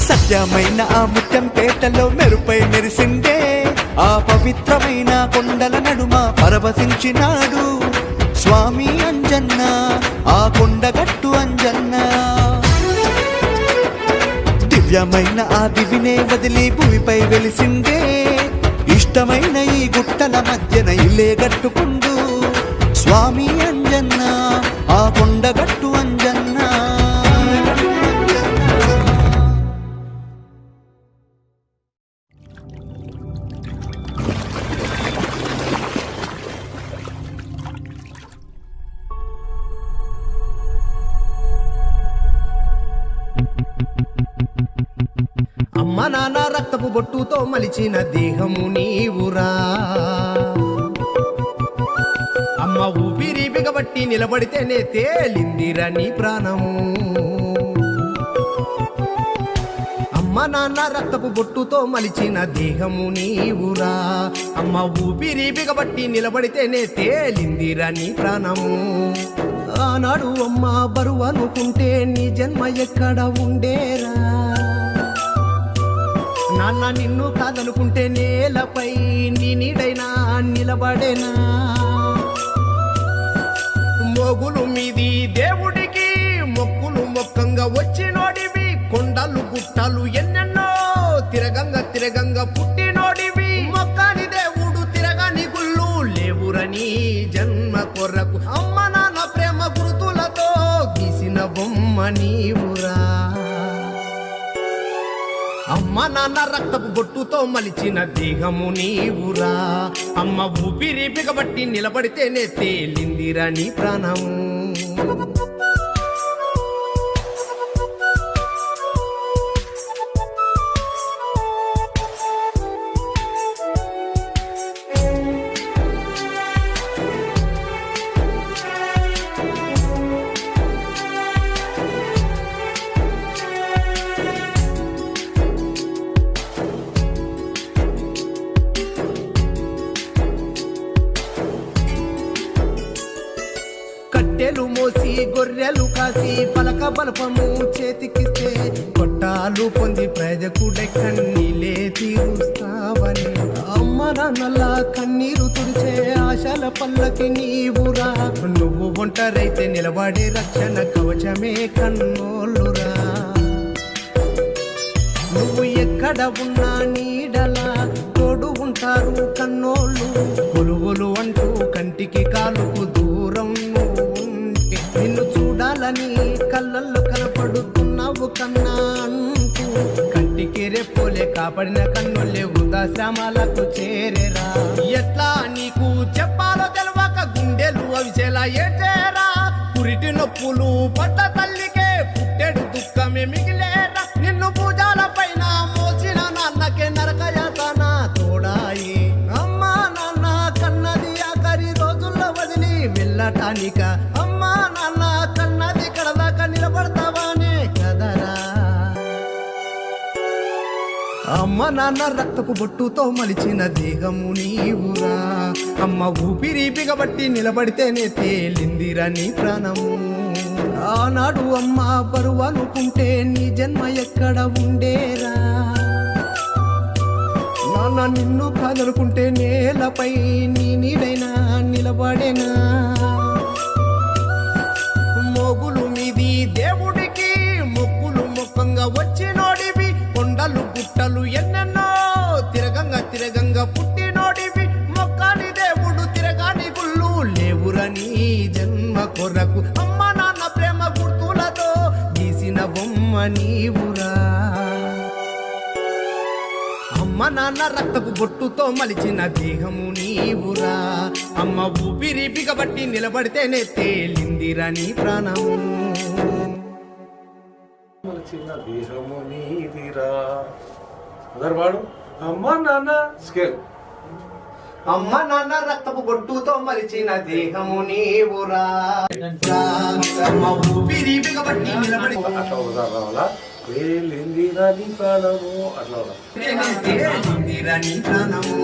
సత్యమైన ఆ ముత్యం పేటలో మెరుపై మెరిసిండే ఆ పవిత్రమైన కొండల నడుమ పరవశించినాడు స్వామి అంజన్న ఆ కొండగట్టు అంజన్న దివ్యమైన ఆ దివినే వదిలి భూమిపై వెలిసిండే ఇష్టమైన ఈ గుట్టల మధ్యన ఇల్లే గట్టుకుండు స్వామి అంజన్న ఆ కొండగట్టు అంజన్న అమ్మ నాన్న రక్తపు బొట్టుతో మలిచిన దేహము నీవురా అమ్మ ఊపిరి బిగబట్టి నిలబడితేనే తేలిందిరా నీ ప్రాణము అమ్మ నాన్న రక్తపు బొట్టుతో మలిచిన దేహము నీవురా అమ్మ ఊపిరి బిగబట్టి నిలబడితేనే తేలిందిరా నీ ప్రాణము ఆనాడు అమ్మ బరువు అనుకుంటే నీ జన్మ ఎక్కడ ఉండేరా నాన్న నిన్ను కాదనుకుంటే నేలపై నీ నీడైనా నిలబడేనా మోగులు మీది దేవుడికి మొక్కులు మొక్కంగా వచ్చినోడివి కొండలు గుట్టలు ఎన్నెన్నో తిరగంగా పుట్టినోడివి మొక్కని దేవుడు తిరగని గుళ్ళు లేవురని జన్మ కొరకు అమ్మ నాన్న ప్రేమ గుర్తులతో గీసిన బొమ్మ నీవురా అమ్మ నాన్న రక్తపు బొట్టుతో మలిచిన దేహము నీవురా అమ్మ ఊపిరి బిగబట్టి నిలబడితేనే తేలిందిరా నీ ప్రాణము కట్టెలు మోసి గొర్రెలు కాసి పలక బలపము చేతికిస్తే కొట్టాలు పొంది ప్రజకుడై కన్నీలే తీరుస్తావని అమ్మ నాన్నల కన్నీరు తుడిచే ఆశల పల్లకి నీవురా నువ్వు ఒంటరైతే నిలబడే రక్షణ కవచమే కన్నోళ్ళురా నువ్వు ఎక్కడ ఉన్నా నీడలా తోడు ఉంటారు కన్నోళ్ళు కొలువులు అంటూ కంటికి కాలుకు దూరం ఉంటే నిన్ను చూడాలని కళ్ళల్లో కనపడుతున్నావు కన్నా అంటూ కంటికి రెప్పోలే కాపాడిన కన్నులే వృద్ధాశ్రమాలకు చేరేరా ఎట్లా నీకు చెప్పాలో తెలవక గుండెలు అవిసేలా ఏచేరా పురిటి నొప్పులు పడ్డ తల్లికే పుట్టెడు దుఃఖమే మిగిలేరా నిన్ను పూజాల పైన మోసిన నాన్నకే నరకయాతన తోడాయి అమ్మా నాన్న కన్నది ఆఖరి రోజుల్లో వదిలి వెళ్ళటానిక అమ్మా నాన్న కన్నది కడదాకా నిలబడతావానే కదరా అమ్మ నాన్న రక్తపు బొట్టుతో మలిచిన దేహము నీవురా అమ్మ ఊపిరి బిగబట్టి నిలబడితేనే తేలిందిరా నీ ప్రాణము ఆనాడు అమ్మ బరువు అనుకుంటే నీ జన్మ ఎక్కడ ఉండేరా నాన్న నిన్ను కాదనుకుంటే నేలపై నీ నీడైనా నిలబడేనా మోగులు మీది దేవుడికి మొక్కులు మొక్కంగా వచ్చినోడివి కొండలు గుట్టలు ఎన్నెన్నో తిరగంగా పుట్టినోడివి మొక్కని దేవుడు తిరగాని గుళ్ళు లేవురని జన్మ కొరకు అమ్మ నా నీవురా అమ్మ నాన్న రక్తపు బొట్టుతో మలిచిన దేహము నీవురా అమ్మ ఊపిరి బిగబట్టి నిలబడితేనే తేలిందిరా నీ ప్రాణము మలచిన దేహము నీదిరా అందరు వాడు అమ్మ నాన్న స్కేల్ అమ్మ నాన్న రక్తపు బొట్టుతో మలిచిన దేహము నీవురా అమ్మ ఊపిరి బిగబట్టి నిలబడి అట్లా ఒకసారి రావాలా వేలిందిరా నీ ప్రాణము అట్లా తేలిందిరా నీ ప్రాణము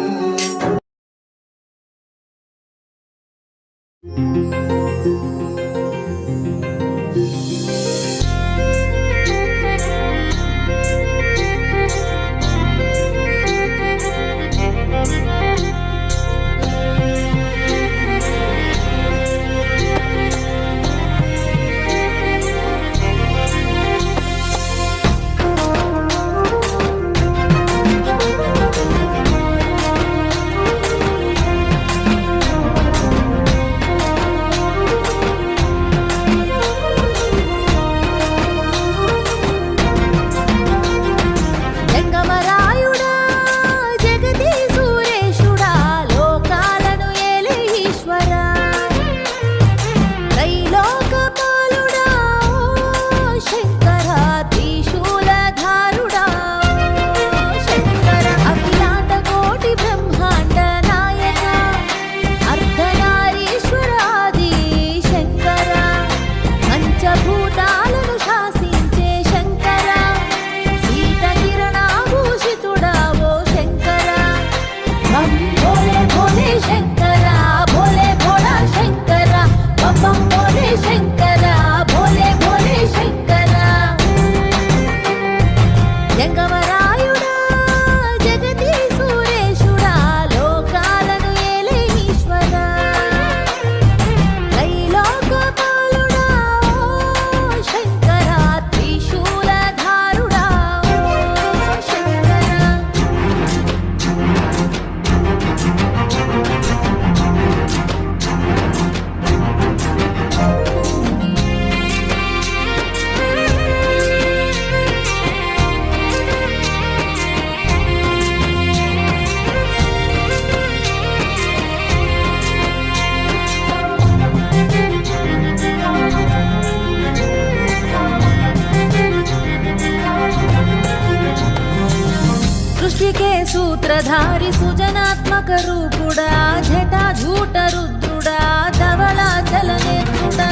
सूत्रधारी सुजनात्मक रूपुड़ा झटा झूट रुद्रुड़ा धवला चलनेत्रुड़ा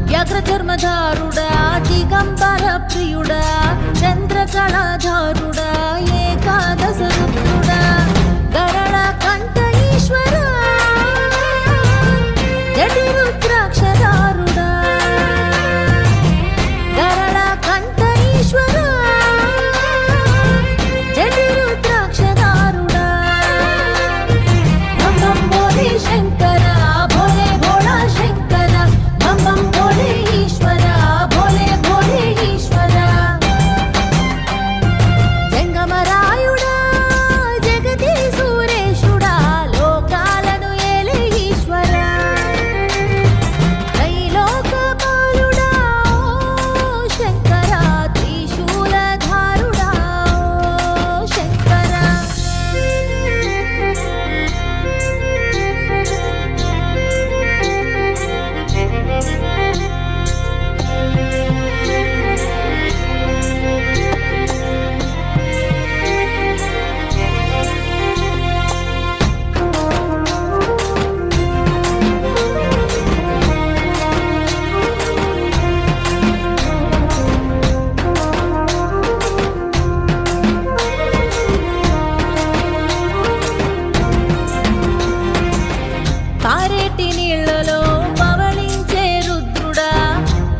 व्याघ्र चर्मधारुड़ा दिगंबर प्रियुड़ा चंद्रकलाधारुड़ा एकादश रुद्रुड़ा गरळ कंठ ईश्वरा जटि रुद्राक्षधारुड़ा गरळ कंठ ईश्वरा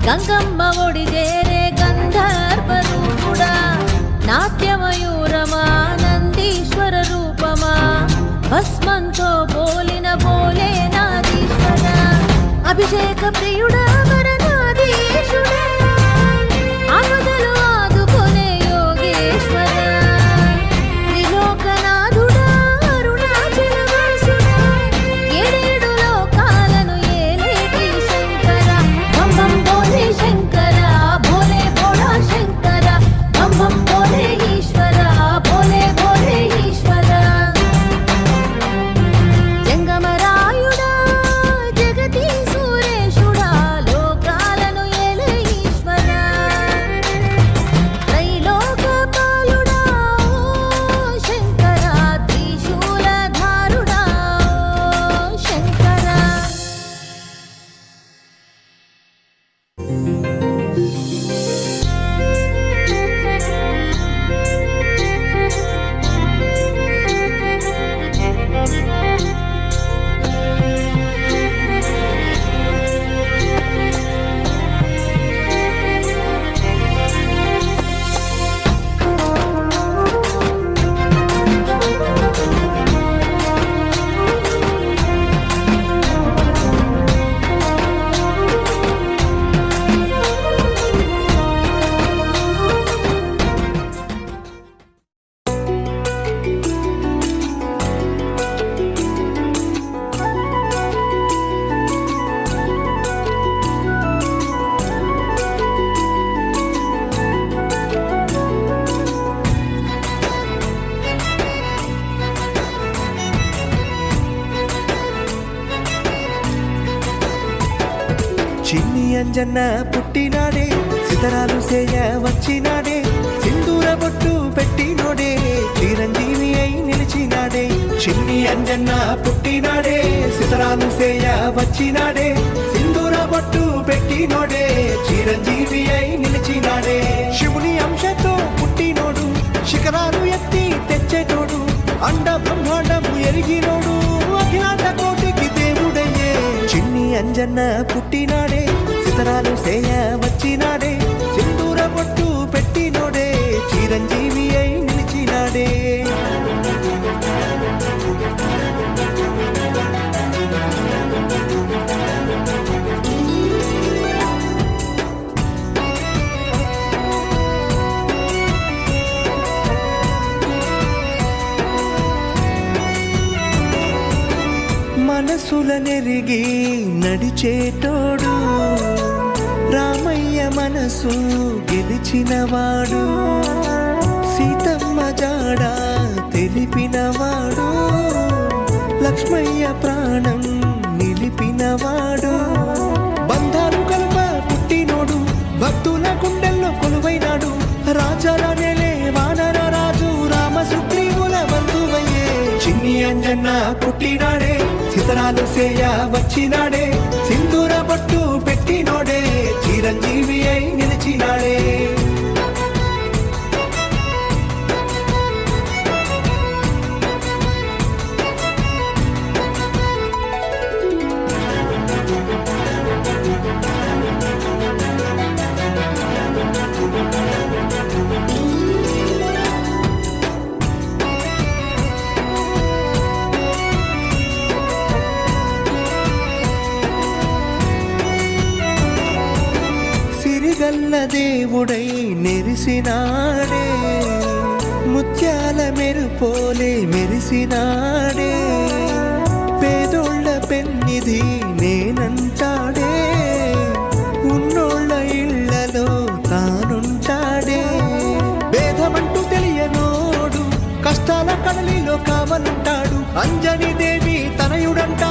గంగమ్మ ఒడి చేరే గంధర్వ రూపుడా నాట్యమయూరమా నందీశ్వర రూపమా భస్మంతో పోలిన పోలే నాదీశ్వర అభిషేక ప్రియుడా వరనాదీశుడా ఆపదలు ఆదుకునే యోగేశ్వర త్రిలోకనాథుడా అరుణాచలవాసుడా ఏడేడు లోకాలను ఏలేటి శంకర బం బం భోలే శంకర భోలే భోళా శంకర చిన్ని అంజన్న పుట్టినాడే సితరాలు సేయ వచ్చినాడే సింధూర బొట్టు పెట్టినోడే చిరంజీవి అయి నిలిచినాడే చిన్ని అంజన్న పుట్టినాడే సితరాలు సేయ వచ్చినాడే సింధూర బొట్టు పెట్టినోడే చిరంజీవి అయి నిలిచినాడే శివుని అంశతో పుట్టినోడు శిఖరాలు ఎత్తి తెచ్చేటోడు అండ బ్రహ్మాండము ఎరిగినోడు అఖిలాండ కోటికి దేవుడయ్యే చిన్ని అంజన్న పుట్టినాడే సితరాలు సేయ వచ్చినాడే సింధూర బొట్టు పెట్టినోడే చిరంజీవి అయి నిలిచినాడే మనసుల నెరిగి నడిచేటోడు రామయ్య మనసు గెలిచినవాడు సీతమ్మ జాడ తెలిపినవాడు లక్ష్మయ్య ప్రాణం నిలిపినవాడు బంధాలు కలుప పుట్టినోడు భక్తుల గుండెల్లో కొలువైనాడు రాజారానేలే వానర రాజు రామ సుగ్రీవుల బంధువయ్యే చిన్ని అంజన్న పుట్టినాడే సితరాలు సేయ వచ్చినాడే సింధూర బొట్టు పెట్టినోడే చిరంజీవి అయి నిలిచినాడే సిరిగల్ల దేవుడై నెరిసినాడే ముత్యాల మెరుపోలే మెరిసినాడే పేదోళ్ళ పెన్నిధి నేనంటాడే ఉన్నోళ్ళ ఇళ్లలో తానుంటాడే భేదమంటూ తెలియనోడు కష్టాల కడలిలో కావలుంటాడు అంజని దేవి తనయుడంట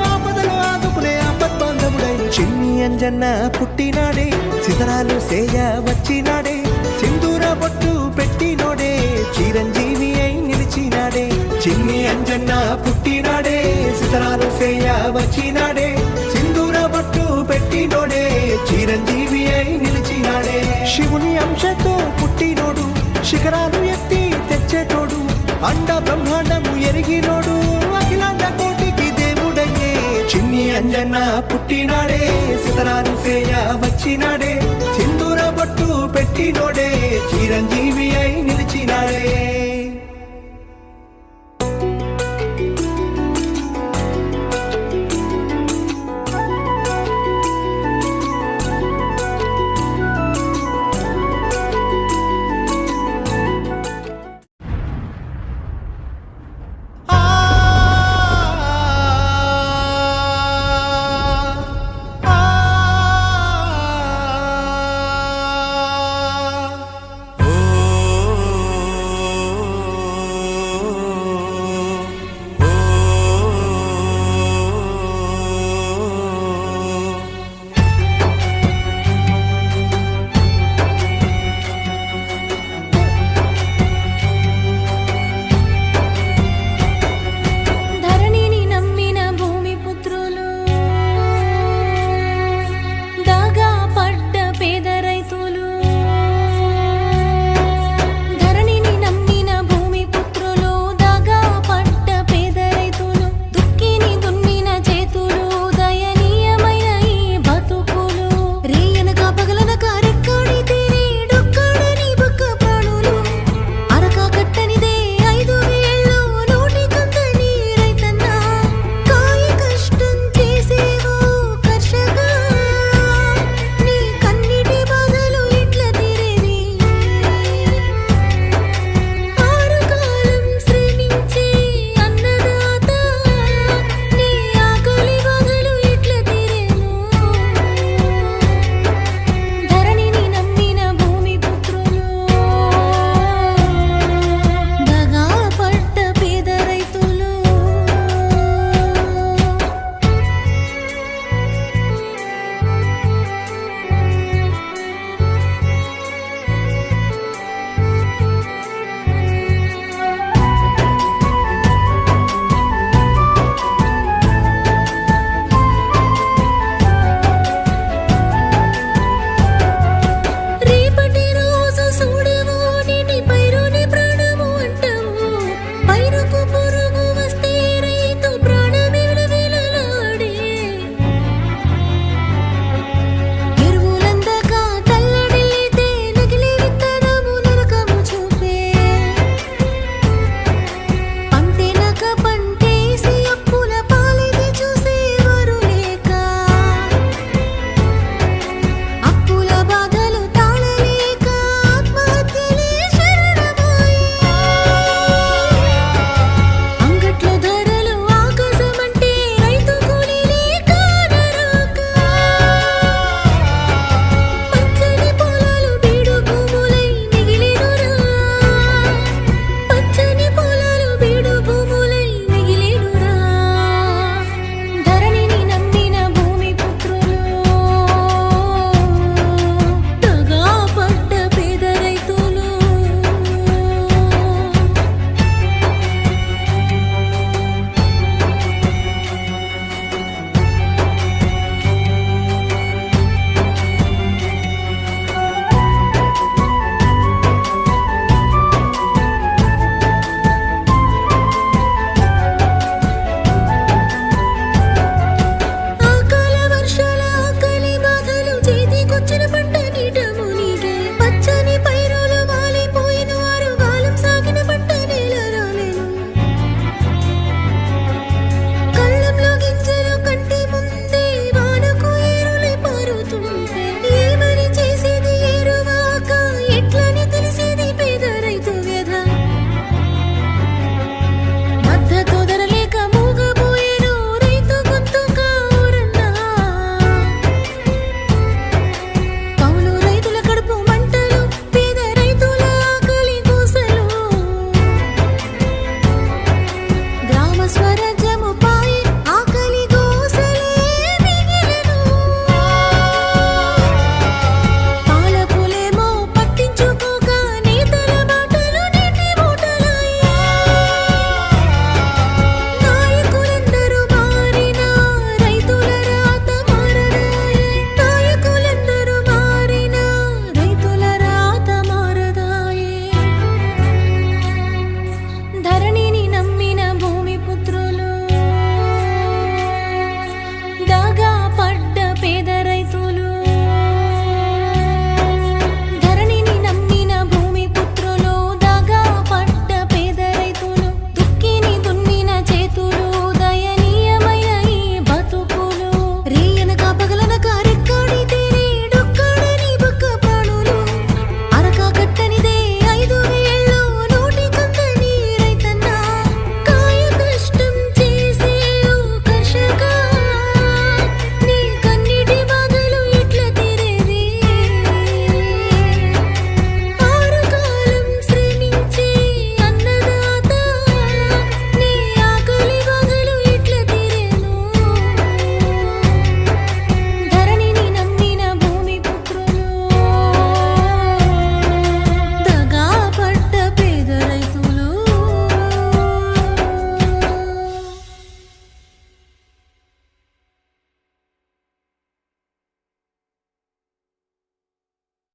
ఆపదలో ఆదుకునే ఆపద్బాంధవుడై చిన్ని అంజన్న పుట్టినాడే సితరాలు సేయ వచ్చినాడే సింధూర బొట్టు పెట్టినోడే చిరంజీవి అయి నిలిచినాడే చిన్ని అంజన్న పుట్టినాడే సితరాలు సేయ వచ్చినాడే సింధూర బొట్టు పెట్టినోడే చిరంజీవి అయి నిలిచినాడే శివుని అంశతో పుట్టినోడు శిఖరాలు ఎత్తి తెచ్చేటోడు అండ బ్రహ్మాండము ఎరిగినోడు అఖిలాండ కోటికి దేవుడయ్యే చిన్ని అంజన్న పుట్టినాడే సితరాలు సేయ వచ్చినాడే సింధూర బొట్టు పెట్టినోడే చిరంజీవి అయి నిలిచినాడే